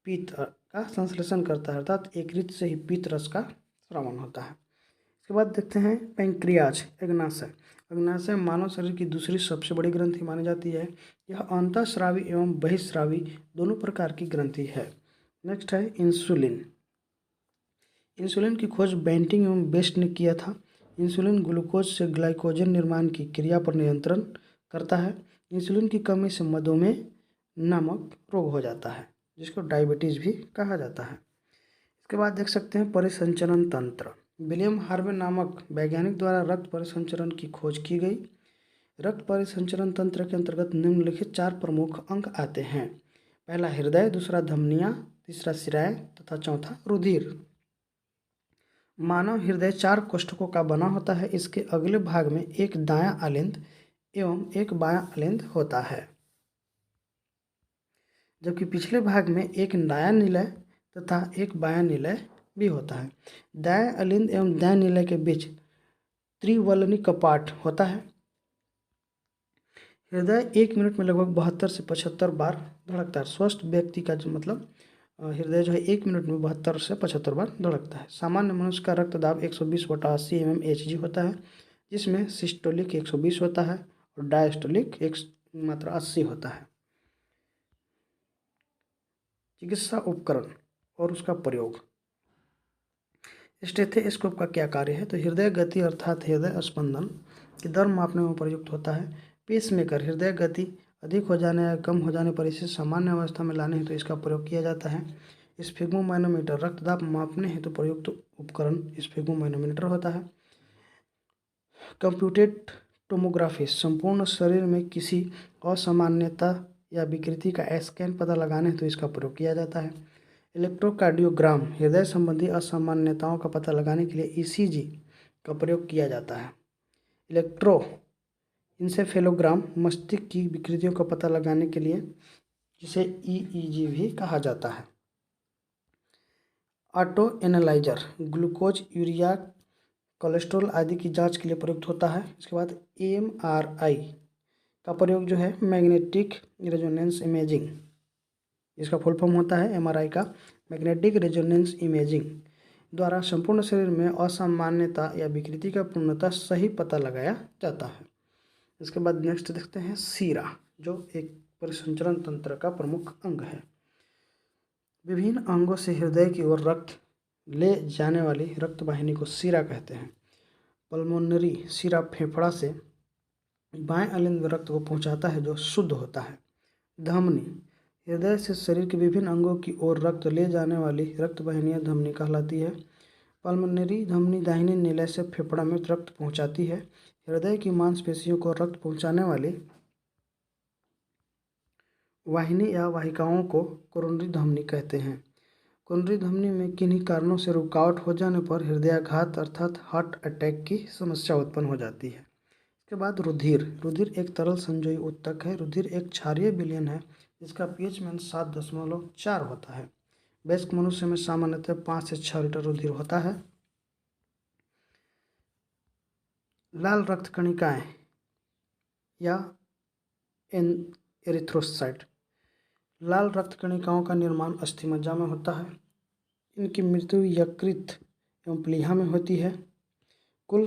पित्त का संश्लेषण करता है, अर्थात यकृत से ही पित्त रस का स्रावन होता है। इसके बाद देखते हैं पैंक्रियाज, अग्नाशय। अग्नाशय मानव शरीर की दूसरी सबसे बड़ी ग्रंथि मानी जाती है। यह अंतःस्रावी एवं बहिःस्रावी दोनों प्रकार की ग्रंथि है। नेक्स्ट है इंसुलिन। इंसुलिन की खोज बेंटिंग एवं बेस्ट ने किया था। इंसुलिन ग्लूकोज से ग्लाइकोजन निर्माण की क्रिया पर नियंत्रण करता है। इंसुलिन की कमी से मधुमेह नामक रोग हो जाता है जिसको डायबिटीज़ भी कहा जाता है। इसके बाद देख सकते हैं परिसंचरण तंत्र। विलियम हार्वे नामक वैज्ञानिक द्वारा रक्त परिसंचरण की खोज की गई। रक्त परिसंचरण तंत्र के अंतर्गत निम्नलिखित 4 प्रमुख अंग आते हैं। पहला हृदय, दूसरा धमनियाँ, तीसरा शिराएँ तथा चौथा रुधिर। मानव हृदय 4 कोष्ठकों का बना होता है। इसके अगले भाग में एक दायां अलिंद एवं एक बायां अलिंद होता है, जबकि पिछले भाग में एक दायां निलय तथा एक बायां निलय भी होता है। दायां अलिंद एवं दायां निलय के बीच त्रिवलनी कपाट होता है। हृदय 1 मिनट में लगभग 72 से 75 बार धड़कता है। स्वस्थ व्यक्ति का जो मतलब हृदय जो है 1 मिनट में 72 से 75 बार धड़कता है। सामान्य मनुष्य का रक्तदाब 120/80 mmHg होता है, जिसमें सिस्टोलिक 120 होता है और डायस्टोलिक मात्र 80 होता है। चिकित्सा उपकरण और उसका प्रयोग। स्टेथोस्कोप का क्या कार्य है? तो हृदय गति अर्थात हृदय स्पंदन की दर मापने में प्रयुक्त होता है। पेसमेकर हृदय गति अधिक हो जाने या कम हो जाने पर इसे सामान्य अवस्था में लाने हेतु इसका प्रयोग किया जाता है। स्फिग्मोमैनोमीटर रक्तदाब मापने हेतु प्रयुक्त उपकरण स्फिग्मोमैनोमीटर होता है। कंप्यूटेड टोमोग्राफी संपूर्ण शरीर में किसी असामान्यता या विकृति का स्कैन पता लगाने हेतु इसका प्रयोग किया जाता है। इलेक्ट्रोकार्डियोग्राम हृदय संबंधी असामान्यताओं का पता लगाने के लिए ECG का प्रयोग किया जाता है। इलेक्ट्रोइंसेफेलोग्राम मस्तिष्क की विकृतियों का पता लगाने के लिए, जिसे EEG भी कहा जाता है। Auto analyser glucose, urea, cholesterol आदि की जांच के लिए प्रयुक्त होता है। इसके बाद MRI का प्रयोग जो है मैग्नेटिक रेजोनेंस इमेजिंग, इसका फुल फॉर्म होता है MRI का मैग्नेटिक रेजोनेंस इमेजिंग, द्वारा संपूर्ण शरीर में असामान्यता या विकृति का पूर्णतः सही पता लगाया जाता है। इसके बाद नेक्स्ट देखते हैं शिरा, जो एक परिसंचरण तंत्र का प्रमुख अंग है। विभिन्न अंगों से हृदय की ओर रक्त ले जाने वाली रक्त वाहिनी को शिरा कहते हैं। पल्मोनरी शिरा फेफड़ा से बाएं अलिंद में रक्त को पहुंचाता है जो शुद्ध होता है। धमनी हृदय से शरीर के विभिन्न अंगों की ओर रक्त ले जाने वाली रक्त वाहिनियां धमनी कहलाती है। पल्मोनरी धमनी दाहिने निलय से फेफड़ा में रक्त पहुंचाती है। हृदय की मांसपेशियों को रक्त पहुंचाने वाली वाहिनी या वाहिकाओं को कोरोनरी धमनी कहते हैं। कोरोनरी धमनी में किन्हीं कारणों से रुकावट हो जाने पर हृदयाघात अर्थात हार्ट अटैक की समस्या उत्पन्न हो जाती है। इसके बाद रुधिर एक तरल संजोयी ऊतक है। रुधिर एक क्षारीय विलयन है जिसका pH मान 7.4 होता है। वयस्क मनुष्य में सामान्यतः 5 से 6 लीटर रुधिर होता है। लाल रक्त कणिकाएं या एरिथ्रोसाइट लाल रक्त कणिकाओं का निर्माण अस्थिमज्जा में होता है। इनकी मृत्यु यकृत एवं प्लीहा में होती है। कुल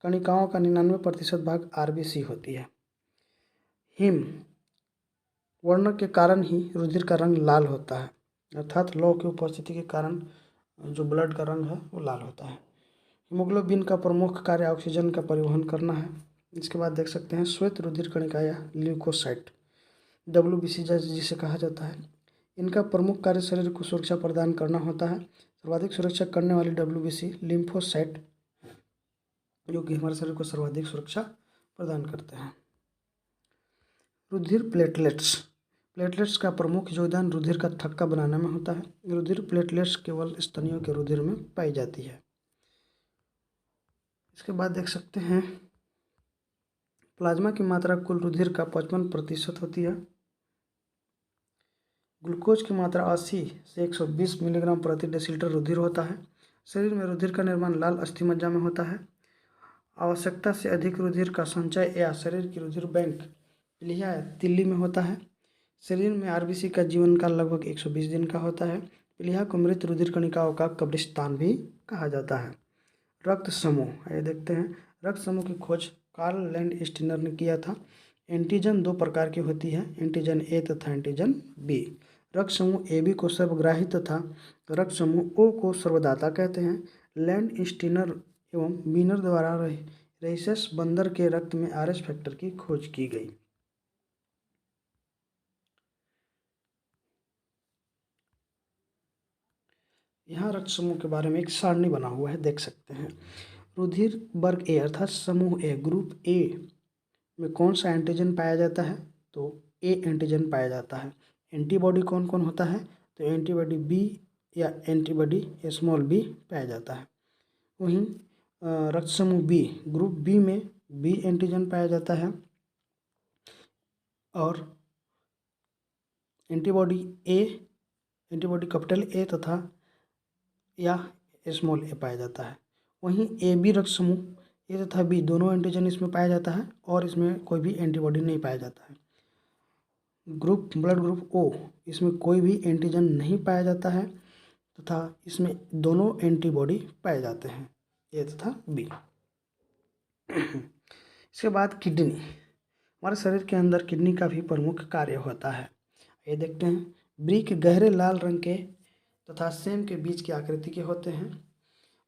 कणिकाओं का 99% भाग RBC होती है। हिम वर्ण के कारण ही रुधिर का रंग लाल होता है, अर्थात लौह की उपस्थिति के कारण जो ब्लड का रंग है वो लाल होता है। हीमोग्लोबिन का प्रमुख कार्य ऑक्सीजन का परिवहन करना है। इसके बाद देख सकते हैं श्वेत रुधिर कणिका या ल्यूकोसाइट WBC जिसे कहा जाता है। इनका प्रमुख कार्य शरीर को सुरक्षा प्रदान करना होता है। सर्वाधिक सुरक्षा करने वाली WBC लिम्फोसाइट जो कि हमारे शरीर को सर्वाधिक सुरक्षा प्रदान करते हैं। रुधिर प्लेटलेट्स का प्रमुख योगदान रुधिर का थक्का बनाने में होता है। रुधिर प्लेटलेट्स केवल स्तनियों के रुधिर में पाई जाती है। इसके बाद देख सकते हैं प्लाज्मा की मात्रा कुल रुधिर का 55% होती है। ग्लूकोज की मात्रा 80 से 120 मिलीग्राम प्रति डेसीलीटर रुधिर होता है। शरीर में रुधिर का निर्माण लाल अस्थि मज्जा में होता है। आवश्यकता से अधिक रुधिर का संचय या शरीर की रुधिर बैंक प्लीहा या तिल्ली में होता है। शरीर में आरबीसी का जीवन काल लगभग 120 दिन का होता है। प्लीहा को मृत रुधिर कणिकाओं का कब्रिस्तान भी कहा जाता है। रक्त समूह, ये देखते हैं। रक्त समूह की खोज कार्ल लैंडस्टीनर ने किया था। एंटीजन दो प्रकार की होती है, एंटीजन ए तथा एंटीजन बी। रक्त समूह ए बी को सर्वग्राही तथा रक्त समूह ओ को सर्वदाता कहते हैं। लैंडस्टीनर एवं मीनर द्वारा रेसस बंदर के रक्त में आरएस फैक्टर की खोज की गई। यहाँ रक्त समूह के बारे में एक सारणी बना हुआ है, देख सकते हैं। रुधिर वर्ग ए अर्थात समूह ए, ग्रुप ए में कौन सा एंटीजन पाया जाता है? तो ए एंटीजन पाया जाता है। एंटीबॉडी कौन कौन होता है? तो एंटीबॉडी बी या एंटीबॉडी स्मॉल बी पाया जाता है। वहीं रक्त समूह बी, ग्रुप बी में बी एंटीजन पाया जाता है और antibody A, antibody capital A तथा या स्मॉल ए पाया जाता है। वहीं ए बी रक्त समूह ए तथा बी दोनों एंटीजन इसमें पाया जाता है और इसमें कोई भी एंटीबॉडी नहीं पाया जाता है। ग्रुप ब्लड ग्रुप ओ, इसमें कोई भी एंटीजन नहीं पाया जाता है तथा इसमें दोनों एंटीबॉडी पाए जाते हैं, ए तथा बी। इसके बाद किडनी, हमारे शरीर के अंदर किडनी का भी प्रमुख कार्य होता है। ये देखते हैं। ब्रिक गहरे लाल रंग के तथा सेम के बीच की आकृति के होते हैं।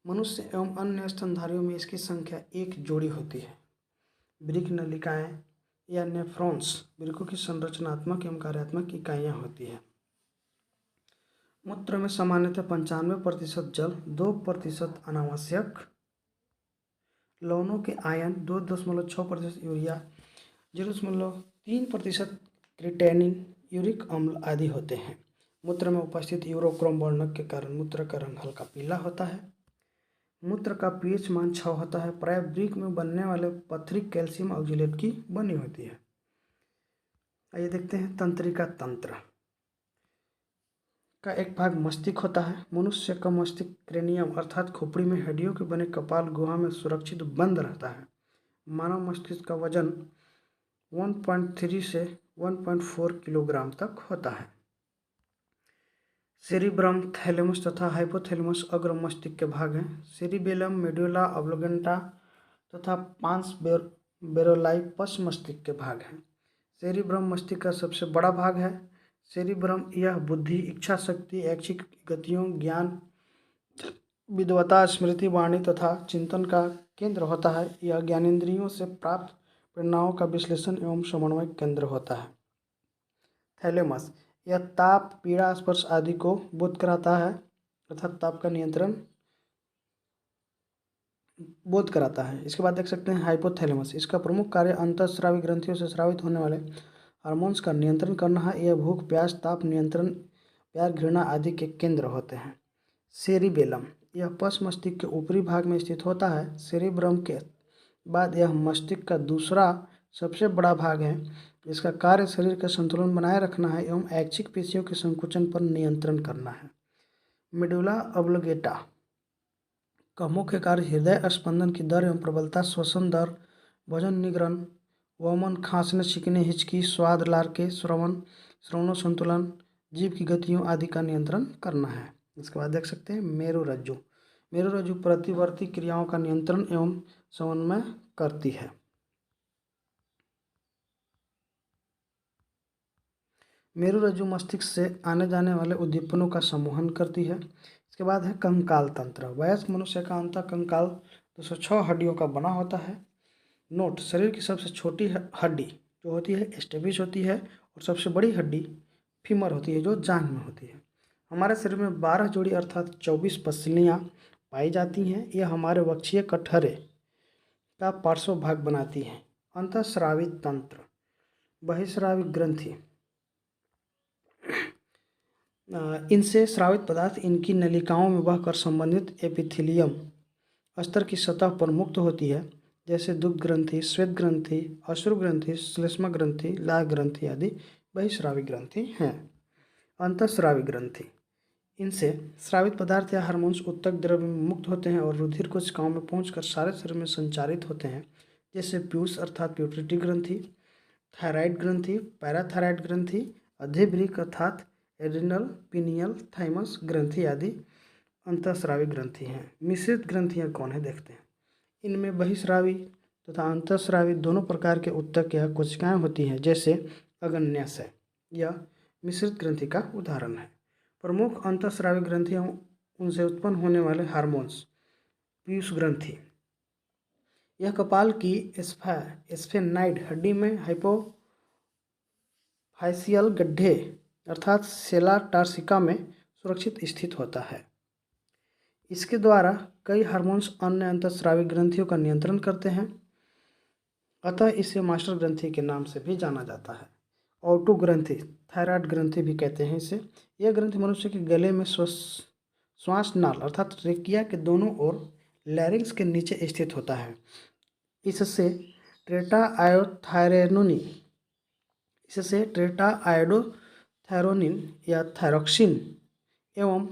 मनुष्य एवं अन्य स्तनधारियों में इसकी संख्या एक जोड़ी होती है। ब्रिक नलिकाएं या नेफ्रॉन्स ब्रिकों की संरचनात्मक एवं कार्यात्मक इकाइयाँ होती है। मूत्र में सामान्यतः 95% जल, 2% अनावश्यक लवणों के आयन, 2.6% यूरिया, 0.3% क्रिएटिनिन, यूरिक अम्ल आदि होते हैं। मूत्र में उपस्थित यूरोक्रोम वर्णक के कारण मूत्र का रंग हल्का पीला होता है। मूत्र का पीएच मान 6 होता है। प्राय ब्रिक में बनने वाले पत्थरी कैल्शियम ऑक्जेलेट की बनी होती है। आइए देखते हैं। तंत्रिका तंत्र का एक भाग मस्तिष्क होता है। मनुष्य का मस्तिष्क क्रेनियम अर्थात खोपड़ी में हड्डियों के बने कपाल गुहा में सुरक्षित बंद रहता है। मानव मस्तिष्क का वजन 1.3 से 1.4 किलोग्राम तक होता है। सेरिब्रम, थैलेमस तथा हाइपोथैलेमस अग्र मस्तिष्क के भाग हैं। सेरिबेलम, मेडुला ऑब्लिंगेटा तथा पांस बेरोलाई पश्च मस्तिष्क के भाग हैं। सेरिब्रम मस्तिष्क का सबसे बड़ा भाग है। सेरिब्रम यह बुद्धि, इच्छा शक्ति, ऐच्छिक गतियों, ज्ञान, विद्वता, स्मृति, वाणी तथा चिंतन का केंद्र होता है। यह ज्ञानेंद्रियों से प्राप्त प्रेरणाओं का विश्लेषण एवं समन्वय केंद्र होता है। थैलेमस यह ताप, पीड़ा, स्पर्श आदि को बोध कराता है अर्थात ताप का नियंत्रण बोध कराता है। इसके बाद देख सकते हैं हाइपोथैलेमस, इसका प्रमुख कार्य अंतःस्रावी ग्रंथियों से स्रावित होने वाले हार्मोन्स का नियंत्रण करना है। यह भूख, प्यास, ताप नियंत्रण, प्यार, घृणा आदि के केंद्र होते हैं। सेरिबेलम यह पश्च मस्तिष्क के ऊपरी भाग में स्थित होता है। सेरिब्रम के बाद यह मस्तिष्क का दूसरा सबसे बड़ा भाग है। इसका कार्य शरीर का संतुलन बनाए रखना है एवं ऐच्छिक पेशियों के संकुचन पर नियंत्रण करना है। मेडुला ऑब्लिंगेटा का मुख्य कार्य हृदय स्पंदन की दर एवं प्रबलता, श्वसन दर, भोजन निगरण, वमन, खांसने, छींकने, हिचकी, स्वाद, लार श्रवण संतुलन, जीभ की गतियों आदि का नियंत्रण करना है। इसके बाद देख सकते हैं मेरुरज्जु। मेरुरज्जु प्रतिवर्ती क्रियाओं का नियंत्रण एवं समन्वय करती है। मेरुरज्जु मस्तिष्क से आने जाने वाले उद्दीपनों का सम्मोहन करती है। इसके बाद है कंकाल तंत्र। वयस्क मनुष्य का अंतः कंकाल 206 हड्डियों का बना होता है। नोट, शरीर की सबसे छोटी हड्डी जो होती है स्टेपिस होती है और सबसे बड़ी हड्डी फीमर होती है जो जांघ में होती है। हमारे शरीर में 12 जोड़ी अर्थात 24 पसलियाँ पाई जाती हैं। यह हमारे वक्षीय कटहरे का पार्श्व भाग बनाती हैं। अंतःस्रावी तंत्र, बहिस्रावी ग्रंथि, इनसे स्रावित पदार्थ इनकी नलिकाओं में बहकर संबंधित एपिथेलियम स्तर की सतह पर मुक्त होती है, जैसे दुग्ध ग्रंथि, श्वेत ग्रंथि, अश्रु ग्रंथि, श्लेष्मा ग्रंथि, लाल ग्रंथि आदि बहिस्रावी ग्रंथि हैं। अंतःस्रावी ग्रंथि, इनसे स्रावित पदार्थ या हार्मोन्स उत्तक द्रव्य में मुक्त होते हैं और रुधिर कोशिकाओं में पहुंचकर सारे शरीर में संचारित होते हैं, जैसे पीयूष अर्थात प्यूटरी ग्रंथि, थायराइड ग्रंथि, पैराथायराइड ग्रंथि, अधिभृक अर्थात एड्रिनल पीनियल थाइमस ग्रंथि आदि अंतःस्रावी ग्रंथि हैं। मिश्रित ग्रंथियाँ कौन है देखते हैं। इनमें बहिस्रावी तथा अंतःस्रावी दोनों प्रकार के उत्तक या कोशिकाएं होती हैं, जैसे अग्न्याशय यह मिश्रित ग्रंथि का उदाहरण है। प्रमुख अंतःस्रावी ग्रंथियां उनसे उत्पन्न होने वाले हार्मोन्स। पीयूष ग्रंथि, यह कपाल की स्फेनाइड हड्डी में हाइपोफाइसियल गड्ढे अर्थात सेला टार्सिका में सुरक्षित स्थित होता है। इसके द्वारा कई हार्मोन्स अन्य अंतःस्रावी ग्रंथियों का नियंत्रण करते हैं, अतः इसे मास्टर ग्रंथि के नाम से भी जाना जाता है। ऑटो ग्रंथि, थायराइड ग्रंथि भी कहते हैं इसे। यह ग्रंथि मनुष्य के गले में श्वास नाल अर्थात ट्रेकिया के दोनों ओर लैरिंक्स के नीचे स्थित होता है। इससे ट्रेटा आयोडोथायरोनिन या थायरोक्सिन एवं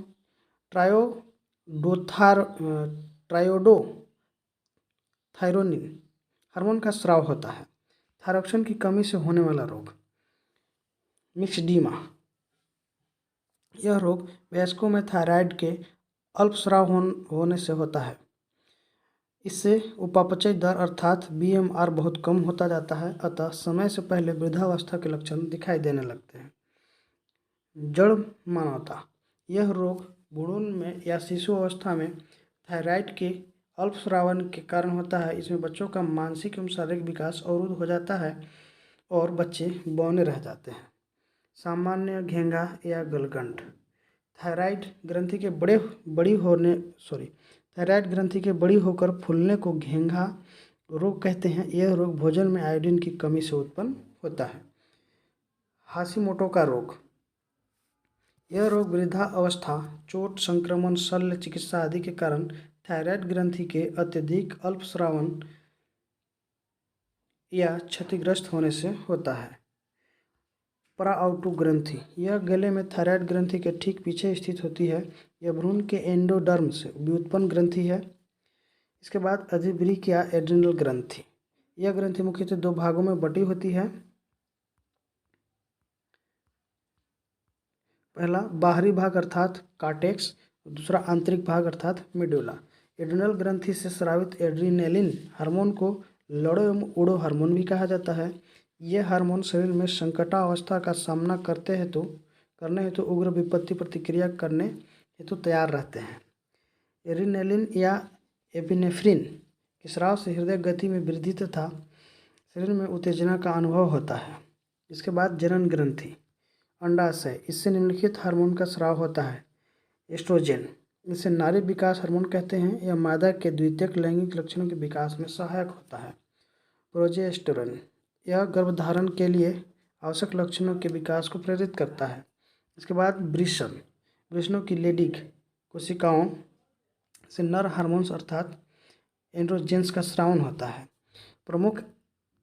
ट्रायोडोथायरोनिन हार्मोन का स्राव होता है। थायरोक्सिन की कमी से होने वाला रोग मिक्सडीमा, यह रोग वयस्कों में थायराइड के अल्पस्राव होने से होता है। इससे उपापचय दर अर्थात BMR बहुत कम होता जाता है, अतः समय से पहले वृद्धावस्था के लक्षण दिखाई देने लगते हैं। जड़ मानवता, यह रोग भ्रूण में या शिशु अवस्था में थायराइड के अल्पस्रावन के कारण होता है। इसमें बच्चों का मानसिक एवं शारीरिक विकास अवरुद्ध हो जाता है और बच्चे बौने रह जाते हैं। सामान्य घेंगा या गलगंड, थायराइड ग्रंथि के बड़ी होकर फूलने को घेंगा रोग कहते हैं। यह रोग भोजन में आयोडीन की कमी से उत्पन्न होता है। हाशिमोटो का रोग, यह रोग वृद्धावस्था, चोट, संक्रमण, शल्य चिकित्सा आदि के कारण थायराइड ग्रंथि के अत्यधिक अल्पस्रावन या क्षतिग्रस्त होने से होता है। पराऑटो ग्रंथि, यह गले में थायराइड ग्रंथि के ठीक पीछे स्थित होती है। यह भ्रूण के एंडोडर्म से व्युत्पन्न ग्रंथि है। इसके बाद अधिभृक या एड्रिनल ग्रंथि, यह ग्रंथि मुख्यतः दो भागों में बटी होती है। पहला बाहरी भाग अर्थात कार्टेक्स, दूसरा आंतरिक भाग अर्थात मेडुला। एड्रिनल ग्रंथि से स्रावित एड्रीनेलिन हार्मोन को लड़ो एवं उड़ो हार्मोन भी कहा जाता है। यह हार्मोन शरीर में संकटावस्था का सामना करने हेतु उग्र विपत्ति प्रतिक्रिया करने हेतु तैयार रहते हैं। एड्रीनेलिन या एपिनेफ्रिन के स्राव से हृदय गति में वृद्धि तथा शरीर में उत्तेजना का अनुभव होता है। इसके बाद जनन ग्रंथि, अंडाशय, इससे निम्नलिखित हार्मोन का स्राव होता है। एस्ट्रोजेन, इसे नारी विकास हार्मोन कहते हैं। यह मादा के द्वितीयक लैंगिक लक्षणों के विकास में सहायक होता है। प्रोजेस्टेरोन, यह गर्भधारण के लिए आवश्यक लक्षणों के विकास को प्रेरित करता है। इसके बाद वृषणों की लेडिक कोशिकाओं से नर हार्मोन्स अर्थात एंड्रोजेंस का स्रावन होता है। प्रमुख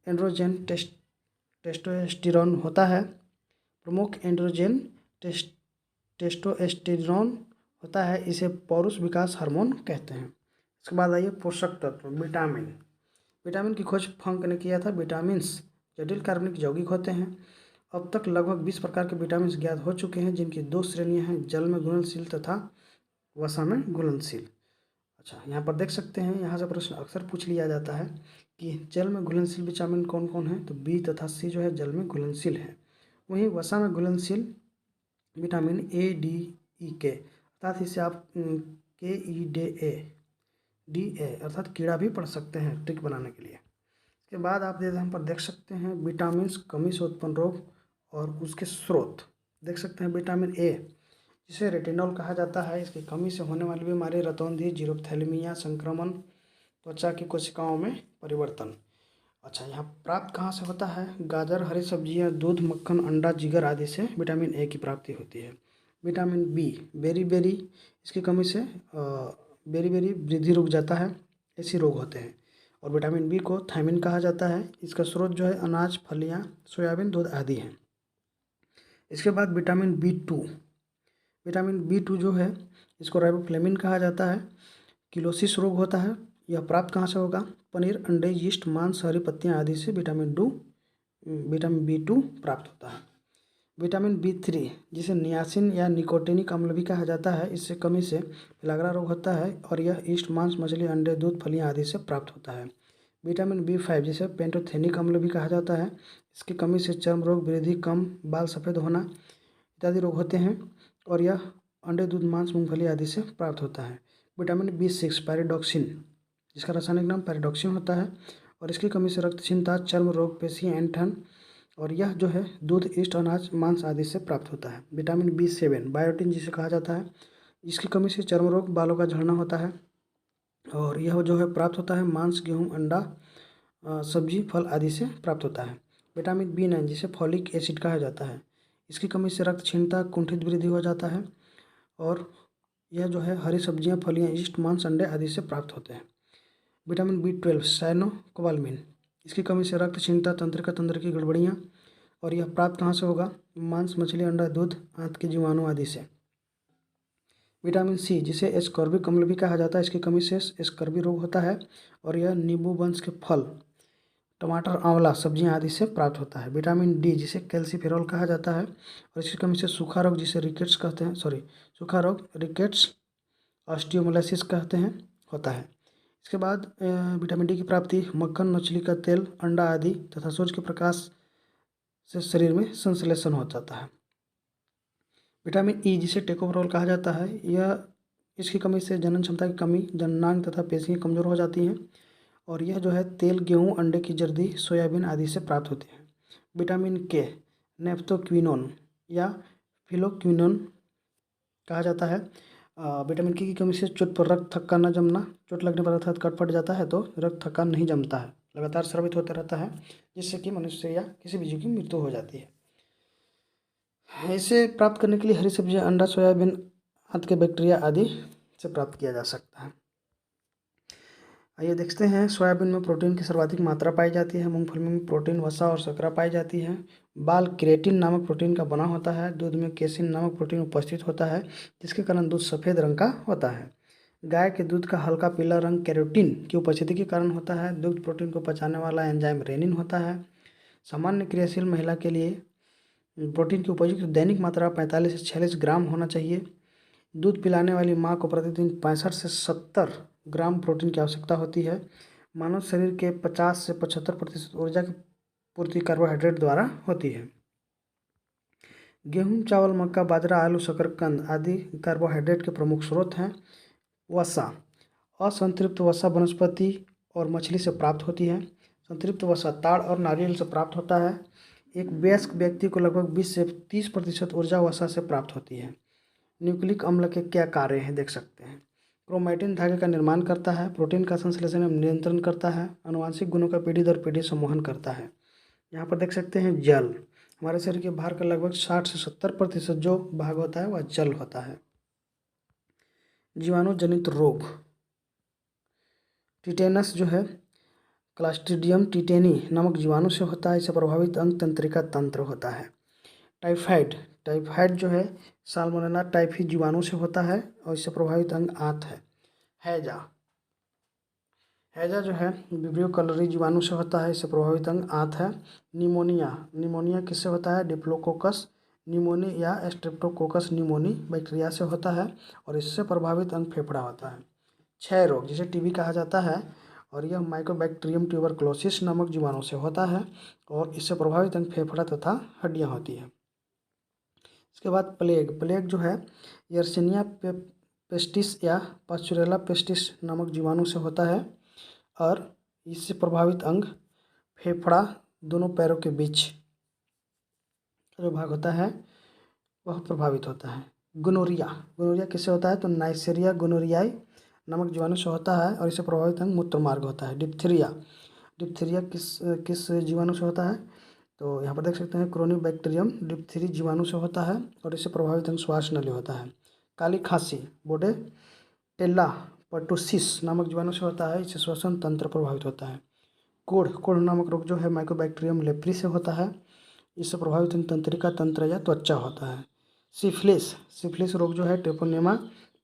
एंड्रोजन टेस्टोस्टेरोन होता है। इसे पौरुष विकास हार्मोन कहते हैं। इसके बाद आइए पोषक तत्व। विटामिन की खोज फंक ने किया था। विटामिन्स जटिल कार्बनिक यौगिक होते हैं। अब तक लगभग 20 प्रकार के विटामिन ज्ञात हो चुके हैं, जिनकी दो श्रेणियां हैं, जल में घुलनशील तथा वसा में घुलनशील। अच्छा, यहाँ पर देख सकते हैं, यहाँ से प्रश्न अक्सर पूछ लिया जाता है कि जल में घुलनशील विटामिन कौन कौन है, तो B तथा C जो है जल में घुलनशील है। वहीं वसा में घुलनशील vitamin A, D, E, K अर्थात इसे आप KEDA अर्थात कीड़ा भी पढ़ सकते हैं ट्रिक बनाने के लिए। इसके बाद आप यहाँ पर देख सकते हैं विटामिन कमी से उत्पन्न रोग और उसके स्रोत देख सकते हैं। विटामिन A, जिसे रेटिनॉल कहा जाता है, इसकी कमी से होने वाली बीमारी रतौंधी, जीरोप्थैलेमिया, संक्रमण, त्वचा की कोशिकाओं में परिवर्तन। अच्छा, यहाँ प्राप्त कहाँ से होता है? गाजर, हरी सब्जियाँ, दूध, मक्खन, अंडा, जिगर आदि से विटामिन A की प्राप्ति होती है। विटामिन B, बेरी, इसकी कमी से बेरी वृद्धि रुक जाता है, ऐसे रोग होते हैं। और विटामिन B को थायमिन कहा जाता है। इसका स्रोत जो है अनाज, फलियाँ, सोयाबीन, दूध आदि हैं। इसके बाद विटामिन B2। विटामिन B2 जो है इसको राइबोफ्लेविन कहा जाता है। किलोसिस रोग होता है, यह प्राप्त कहाँ से होगा? पनीर, अंडे, यीस्ट, मांस, हरी पत्तियाँ आदि से विटामिन B2 प्राप्त होता है। विटामिन B3 जिसे नियासिन या निकोटिनिक अम्ल भी कहा जाता है, इससे कमी से पेलाग्रा रोग होता है और यह यीस्ट, मांस, मछली, अंडे, दूध, फलियां आदि से प्राप्त होता है। विटामिन B5 जिसे पेंटोथेनिक अम्ल भी कहा जाता है, इसकी कमी से चर्म रोग, वृद्धि कम, बाल सफ़ेद होना इत्यादि रोग होते हैं और यह अंडे, दूध, मांस, मूंगफली आदि से प्राप्त होता है। विटामिन B6 पैराडॉक्सिन, जिसका रासायनिक नाम पैराडॉक्सिन होता है और इसकी कमी से रक्तहीनता, चर्म रोग, पेशी ऐंठन और यह जो है दूध, यीस्ट, अनाज, मांस आदि से प्राप्त होता है। विटामिन B7 बायोटिन जिसे कहा जाता है, इसकी कमी से चर्म रोग, बालों का झड़ना होता है और यह जो है प्राप्त होता है मांस, गेहूँ, अंडा, सब्जी, फल आदि से प्राप्त होता है। विटामिन B9 जिसे फॉलिक एसिड कहा जाता है, इसकी कमी से रक्त क्षीणता, कुंठित वृद्धि हो जाता है और यह जो है हरी सब्जियां, फलियां, यीस्ट, मांस, अंडे आदि से प्राप्त होते हैं। विटामिन B12 साइनोकोबालामिन, इसकी कमी से रक्त क्षीणता, तंत्रिका तंत्र की गड़बड़ियाँ और यह प्राप्त कहाँ से होगा? मांस, मछली, अंडा, दूध, आंत के जीवाणु आदि से। विटामिन C जिसे एस्कॉर्बिक अम्ल भी कहा जाता है, इसकी कमी से स्कर्वी रोग होता है और यह नींबू वंश के फल, टमाटर, आंवला, सब्जियां आदि से प्राप्त होता है। विटामिन D जिसे कैल्सीफेरॉल कहा जाता है और इसकी कमी से सूखा रोग जिसे रिकेट्स कहते हैं सूखा रोग, रिकेट्स, ऑस्टियोमोलासिस कहते हैं, होता है। इसके बाद विटामिन D की प्राप्ति मक्खन, मछली का तेल, अंडा आदि तथा सूर्य के प्रकाश से शरीर में संश्लेषण हो जाता है। विटामिन E जिसे टेकोफेरॉल कहा जाता है, यह इसकी कमी से जनन क्षमता की कमी, जननांग तथा पेशियाँ कमजोर हो जाती हैं और यह जो है तेल, गेहूँ, अंडे की जर्दी, सोयाबीन आदि से प्राप्त होते हैं। विटामिन K नेफ्थोक्विनोन या फिलोक्विनोन कहा जाता है। विटामिन K की कमी से चोट पर रक्त थक्का न जमना, चोट लगने पर अर्थात कट फट जाता है तो रक्त थक्का नहीं जमता है, लगातार स्रावित होता रहता है, जिससे कि मनुष्य या किसी भी जीव की मृत्यु हो जाती है। इसे प्राप्त करने के लिए हरी सब्जियां, अंडा, सोयाबीन, आंत के बैक्टीरिया आदि से प्राप्त किया जा सकता है। आइए देखते हैं, सोयाबीन में प्रोटीन की सर्वाधिक मात्रा पाई जाती है, मूंगफली में प्रोटीन, वसा और शर्करा पाई जाती है, बाल केराटिन नामक प्रोटीन का बना होता है, दूध में केसिन नामक प्रोटीन उपस्थित होता है जिसके कारण दूध सफ़ेद रंग का होता है। गाय के दूध का हल्का पीला रंग कैरोटीन की उपस्थिति के कारण होता है। दूध प्रोटीन को पचाने वाला एंजाइम रेनिन होता है। सामान्य क्रियाशील महिला के लिए प्रोटीन की उपयुक्त दैनिक मात्रा 45 से 46 ग्राम होना चाहिए। दूध पिलाने वाली माँ को प्रतिदिन 65 से 70 ग्राम प्रोटीन की आवश्यकता होती है। मानव शरीर के 50 से 75% ऊर्जा की पूर्ति कार्बोहाइड्रेट द्वारा होती है। गेहूं, चावल, मक्का, बाजरा, आलू, शकरकंद आदि कार्बोहाइड्रेट के प्रमुख स्रोत हैं। वसा, असंतृप्त वसा वनस्पति और मछली से प्राप्त होती है। संतृप्त वसा ताड़ और नारियल से प्राप्त होता है। एक वयस्क व्यक्ति को लगभग 20 से 30% ऊर्जा वसा से प्राप्त होती है। न्यूक्लिक अम्ल के क्या कार्य हैं देख सकते हैं। क्रोमैटिन धागे का निर्माण करता है, प्रोटीन का संश्लेषण एवं नियंत्रण करता है, आनुवांशिक गुणों का पीढ़ी दर पीढ़ी संवहन करता है। यहाँ पर देख सकते हैं जल, हमारे शरीर के भार का लगभग 60 से 70% जो भाग होता है वह जल होता है। जीवाणु जनित रोग, टिटेनस जो है क्लास्ट्रीडियम टिटेनी नामक जीवाणु से होता है, इससे प्रभावित अंग तंत्रिका तंत्र होता है। टाइफाइड जो है साल्मोनेला टाइफी जीवाणु से होता है और इससे प्रभावित अंग आंत है। हैजा जो है विब्रियो कलरी जीवाणु से होता है, इससे प्रभावित अंग आंत है। निमोनिया किससे होता है? डिप्लोकोकस निमोनी या स्ट्रेप्टोकोकस निमोनी बैक्टीरिया से होता है और इससे प्रभावित अंग फेफड़ा होता है। क्षय रोग जिसे टीबी कहा जाता है और यह माइकोबैक्टीरियम ट्यूबरक्लोसिस नामक जीवाणु से होता है और इससे प्रभावित अंग फेफड़ा तथा हड्डियाँ होती है। इसके बाद प्लेग जो है यर्सिनिया पेस्टिस या पास्चुरेला पेस्टिस नामक जीवाणु से होता है और इससे प्रभावित अंग फेफड़ा, दोनों पैरों के बीच का जो भाग होता है वह प्रभावित होता है। गोनोरिया किससे होता है? तो नाइसेरिया गोनोरियाई नामक जीवाणु से होता है और इससे प्रभावित अंग मूत्र मार्ग होता है। डिप्थीरिया किस जीवाणु से होता है? तो यहाँ पर देख सकते हैं क्रोनिबैक्टीरियम डिप्थीरी जीवाणु से होता है और इससे प्रभावित अंग श्वास नली होता है। काली खांसी बोडेटेल्ला पर्टुसिस नामक जीवाणु से होता है, इससे श्वसन तंत्र प्रभावित होता है। कोढ़ नामक रोग जो है माइकोबैक्टीरियम लेप्री से होता है इससे प्रभावित अंग तंत्रिका तंत्र या त्वचा होता है। सिफिलिस रोग जो है ट्रेपोनेमा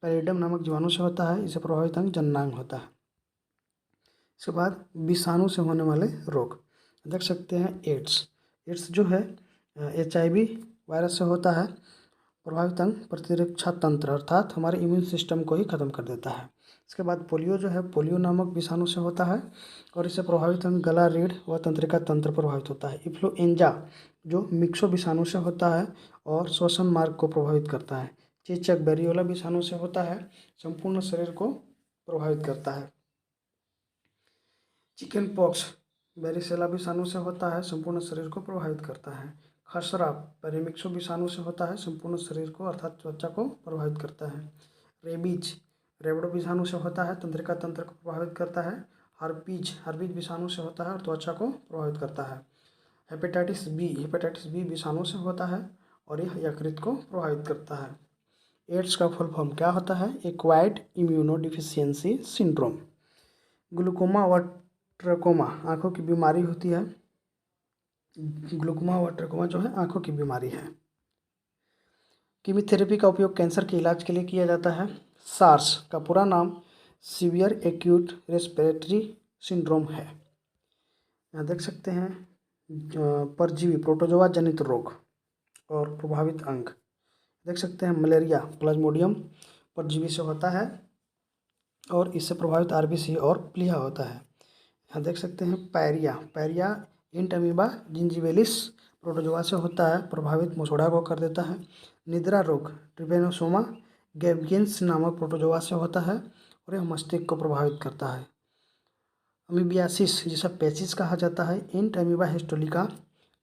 पैलिडम नामक जीवाणु से होता है। इससे प्रभावित अंग जननांग होता है। इसके बाद विषाणु से होने वाले रोग देख सकते हैं। एड्स जो है HIV वायरस से होता है। प्रभावित अंग प्रतिरक्षा तंत्र अर्थात हमारे इम्यून सिस्टम को ही खत्म कर देता है। इसके बाद पोलियो जो है पोलियो नामक विषाणु से होता है और इससे प्रभावित अंग गला, रीढ़ व तंत्रिका तंत्र प्रभावित होता है। इन्फ्लुएंजा जो मिक्सो विषाणु से होता है और श्वसन मार्ग को प्रभावित करता है। चेचक बेरियोला विषाणु से होता है, संपूर्ण शरीर को प्रभावित करता है। चिकन पॉक्स बेरिसेला विषाणु से होता है, संपूर्ण शरीर को प्रभावित करता है। खसरा पेरिमिक्सो विषाणु से होता है, संपूर्ण शरीर को अर्थात त्वचा को प्रभावित करता है। रेबीज रेबडो विषाणु से होता है, तंत्रिका तंत्र को प्रभावित करता है। हर्पीज विषाणु से होता है और त्वचा को प्रभावित करता है। हेपेटाइटिस बी विषाणु से होता है और यह यकृत को प्रभावित करता है। एड्स का फुल फॉर्म क्या होता है? Acquired immunodeficiency syndrome. ग्लूकोमा व ट्रकोमा आँखों की बीमारी होती है। ग्लूकोमा व ट्रकोमा जो है आँखों की बीमारी है। कीमोथेरेपी का उपयोग कैंसर के इलाज के लिए किया जाता है। सार्स का पूरा नाम सीवियर एक्यूट रेस्पिरेटरी सिंड्रोम है। यहाँ देख सकते हैं परजीवी प्रोटोजोआ जनित रोग और प्रभावित अंग देख सकते हैं। मलेरिया प्लाज्मोडियम परजीवी से होता है और इससे प्रभावित RBC और प्लीहा होता है। यहाँ देख सकते हैं पैरिया इंटअमीबा जिंजिवेलिस प्रोटोजोआ से होता है, प्रभावित मुसोड़ा को कर देता है। निद्रा रोग ट्रिपेनोसोमा गैवियंस नामक प्रोटोजोआ से होता है और यह मस्तिष्क को प्रभावित करता है। अमीबियासिस जिसे पेचिस कहा जाता है, इंटअमीबा हिस्टोलिका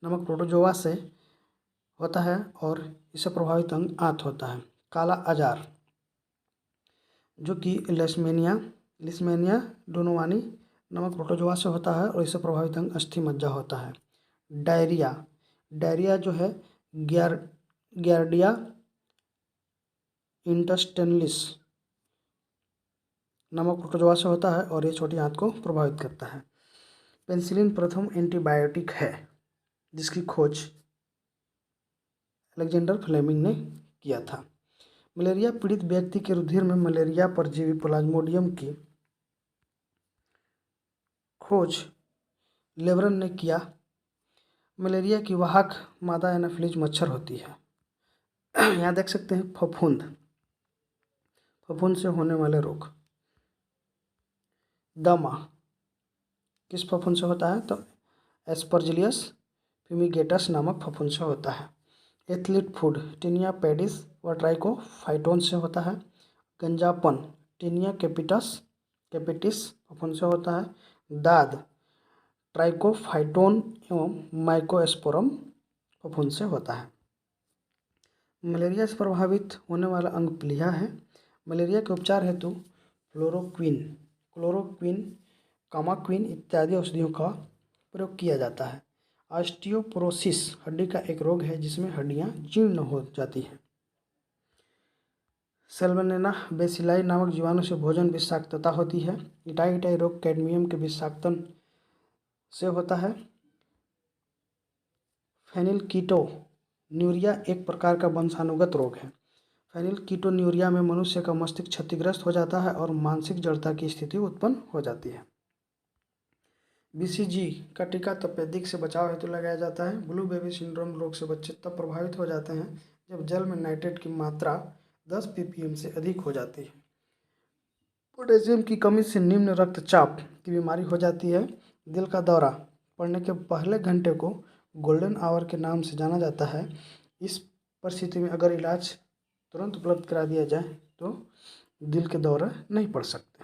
नामक प्रोटोजोआ से होता है और इससे प्रभावित अंग आंत होता है। काला आजार जो कि लिस्मेनिया डोनोवानी नामक प्रोटोजोआ से होता है और इससे प्रभावित अंग अस्थि मज्जा होता है। डायरिया जो है गियार्डिया इंटेस्टिनलिस नामक प्रोटोजोआ से होता है और ये छोटी आंत को प्रभावित करता है। पेनिसिलिन प्रथम एंटीबायोटिक है जिसकी खोज अलेक्जेंडर फ्लेमिंग ने किया था। मलेरिया पीड़ित व्यक्ति के रुधिर में मलेरिया परजीवी प्लाज्मोडियम की खोज लेब्रन ने किया। मलेरिया की वाहक मादा एनाफिलीज मच्छर होती है। यहाँ देख सकते हैं फफूंद से होने वाले रोग। दमा किस फफूंद से होता है? तो एस्परजिलियस फ्यूमिगेटस नामक फफूंद से होता है। एथलीट फूड टीनिया पेडिस व ट्राइकोफाइटोन से होता है। गंजापन टीनिया कैपिटिस फफूंद से होता है। दाद ट्राइकोफाइटोन एवं माइकोस्पोरम फफूंद से होता है। मलेरिया से प्रभावित होने वाला अंग प्लीहा है। मलेरिया के उपचार हेतु क्लोरोक्विन कामाक्विन इत्यादि औषधियों का प्रयोग किया जाता है। ऑस्टियोपोरोसिस हड्डी का एक रोग है जिसमें हड्डियां जीर्ण हो जाती हैं। सैल्मोनेला बेसिलाई नामक जीवाणु से भोजन विषाक्तता होती है। इटाई रोग कैडमियम के विषाक्तन से होता है। फेनिलकीटोन्यूरिया एक प्रकार का वंशानुगत रोग है। फेनिलकीटोन्यूरिया में मनुष्य का मस्तिष्क क्षतिग्रस्त हो जाता है और मानसिक जड़ता की स्थिति उत्पन्न हो जाती है। BCG का टीका तपेदिक से बचाव हेतु लगाया जाता है। ब्लू बेबी सिंड्रोम रोग से बच्चे तब प्रभावित हो जाते हैं जब जल में नाइट्रेट की मात्रा 10 ppm से अधिक हो जाती है। पोटेशियम की कमी से निम्न रक्तचाप की बीमारी हो जाती है। दिल का दौरा पड़ने के पहले घंटे को गोल्डन आवर के नाम से जाना जाता है। इस परिस्थिति में अगर इलाज तुरंत उपलब्ध करा दिया जाए तो दिल के दौरे नहीं पड़ सकते।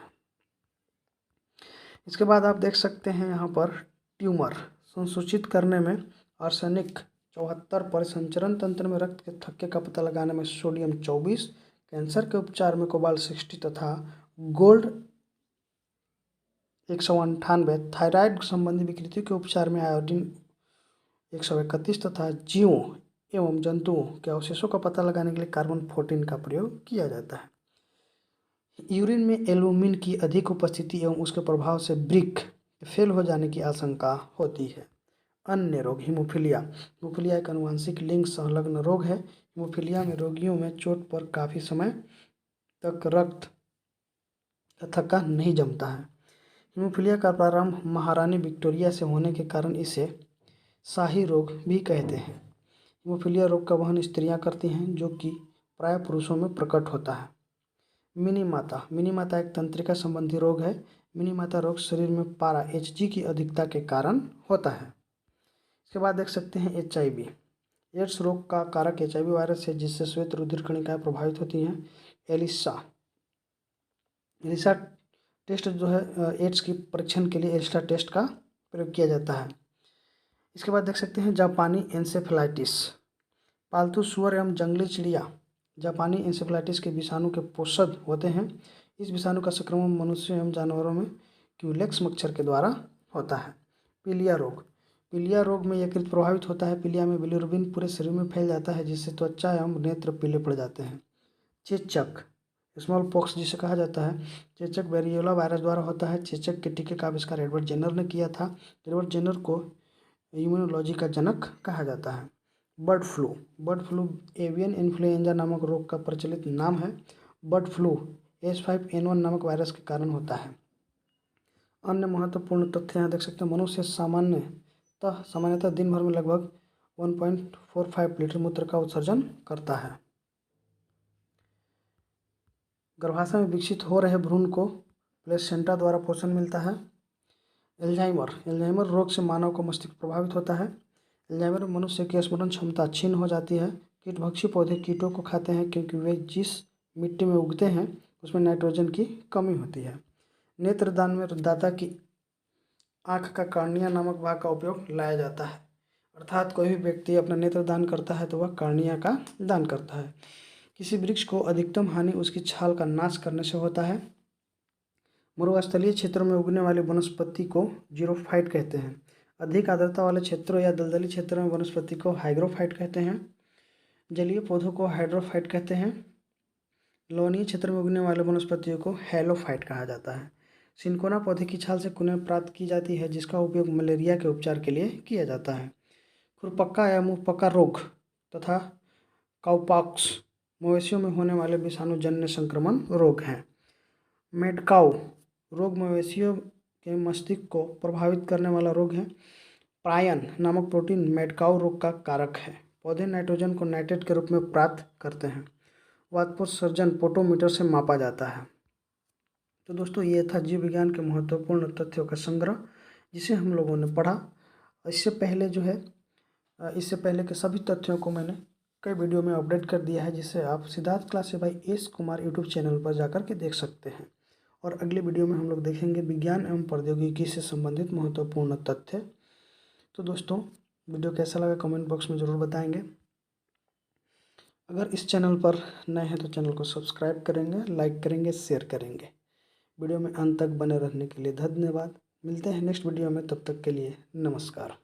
इसके बाद आप देख सकते हैं यहाँ पर ट्यूमर संसूचित करने में आर्सेनिक 74, परिसंचरण तंत्र में रक्त के थक्के का पता लगाने में सोडियम 24, कैंसर के उपचार में कोबाल्ट 60 तथा गोल्ड 198, थायराइड संबंधी विकृति के उपचार में आयोडीन 131 तथा जीवों एवं जंतुओं के अवशेषों का पता लगाने के लिए कार्बन 14 का प्रयोग किया जाता है। यूरिन में एल्बुमिन की अधिक उपस्थिति एवं उसके प्रभाव से ब्रिक फेल हो जाने की आशंका होती है। अन्य रोग हीमोफीलिया। हीमोफीलिया एक आनुवंशिक लिंग संलग्न रोग है। हीमोफीलिया में रोगियों में चोट पर काफ़ी समय तक रक्त का थक्का नहीं जमता है। हीमोफीलिया का प्रारंभ महारानी विक्टोरिया से होने के कारण इसे शाही रोग भी कहते हैं। हीमोफीलिया रोग का वहन स्त्रियां करती हैं, जो कि प्राय पुरुषों में प्रकट होता है। मिनीमाता एक तंत्रिका संबंधी रोग है। मिनीमाता रोग शरीर में पारा Hg की अधिकता के कारण होता है। इसके बाद देख सकते हैं HIV। एड्स रोग का कारक HIV वायरस है, जिससे श्वेत रुधिर कणिकाएं प्रभावित होती हैं। एलिसा टेस्ट जो है एड्स की परीक्षण के लिए एलिसा टेस्ट का प्रयोग किया जाता है। इसके बाद देख सकते हैं जापानी एन्सेफेलाइटिस। पालतू सुअर एवं जंगली चिड़िया जापानी एन्सेफेलाइटिस के विषाणु के पोषक होते हैं। इस विषाणु का संक्रमण मनुष्यों एवं जानवरों में क्यूलेक्स मच्छर के द्वारा होता है। पीलिया रोग में यकृत प्रभावित होता है। पीलिया में बिलिरुबिन पूरे शरीर में फैल जाता है, जिससे त्वचा एवं नेत्र पीले पड़ जाते हैं। चेचक स्मॉल पॉक्स जिसे कहा जाता है, चेचक वेरियोला वायरस द्वारा होता है। चेचक के टीके का आविष्कार एडवर्ड जेनर ने किया था। एडवर्ड जेनर को इम्यूनोलॉजी का जनक कहा जाता है। बर्ड फ्लू एवियन इन्फ्लुएंजा नामक रोग का प्रचलित नाम है। बर्ड फ्लू H5N1 नामक वायरस के कारण होता है। अन्य महत्वपूर्ण तथ्य यहाँ देख सकते हैं। मनुष्य सामान्यतः दिन भर में लगभग 1.45 लीटर मूत्र का उत्सर्जन करता है। गर्भाशय में विकसित हो रहे भ्रूण को प्लेसेंटा द्वारा पोषण मिलता है। एल्जाइमर रोग से मानव का मस्तिष्क प्रभावित होता है। एल्जाइमर में मनुष्य की स्मरण क्षमता क्षीण हो जाती है। कीटभक्षी पौधे कीटों को खाते हैं, क्योंकि वे जिस मिट्टी में उगते हैं उसमें नाइट्रोजन की कमी होती है। नेत्रदान में दाता की आँख का कार्निया नामक भाग का उपयोग लाया जाता है। अर्थात कोई भी व्यक्ति अपना नेत्र दान करता है तो वह कार्निया का दान करता है। किसी वृक्ष को अधिकतम हानि उसकी छाल का नाश करने से होता है। मरुस्थलीय क्षेत्रों में उगने वाली वनस्पति को जीरोफाइट कहते हैं। अधिक आर्द्रता वाले क्षेत्रों या दलदली क्षेत्रों में वनस्पति को हाइग्रोफाइट कहते हैं। जलीय पौधों को हाइड्रोफाइट कहते हैं। लवणीय क्षेत्र में उगने वाले वनस्पतियों को हैलोफाइट कहा जाता है। सिनकोना पौधे की छाल से कुनें प्राप्त की जाती है, जिसका उपयोग मलेरिया के उपचार के लिए किया जाता है। खुरपक्का या मुंहपका रोग तथा काउपॉक्स मवेशियों में होने वाले विषाणुजन्य संक्रमण रोग हैं। मेडकाउ रोग मवेशियों के मस्तिष्क को प्रभावित करने वाला रोग है। प्रायन नामक प्रोटीन मेडकाउ रोग का कारक है। पौधे नाइट्रोजन को नाइट्रेट के रूप में प्राप्त करते हैं। वातपोत्सर्जन पोटोमीटर से मापा जाता है। तो दोस्तों, ये था जीव विज्ञान के महत्वपूर्ण तथ्यों का संग्रह, जिसे हम लोगों ने पढ़ा। इससे पहले के सभी तथ्यों को मैंने कई वीडियो में अपडेट कर दिया है, जिसे आप Siddharth classes by S Kumar YouTube channel पर जाकर के देख सकते हैं। और अगले वीडियो में हम लोग देखेंगे विज्ञान एवं प्रौद्योगिकी से संबंधित महत्वपूर्ण तथ्य। तो दोस्तों, वीडियो कैसा लगा कमेंट बॉक्स में ज़रूर बताएंगे। अगर इस चैनल पर नए हैं तो चैनल को सब्सक्राइब करेंगे, लाइक करेंगे, शेयर करेंगे। वीडियो में अंत तक बने रहने के लिए धन्यवाद। मिलते हैं नेक्स्ट वीडियो में, तब तक के लिए नमस्कार।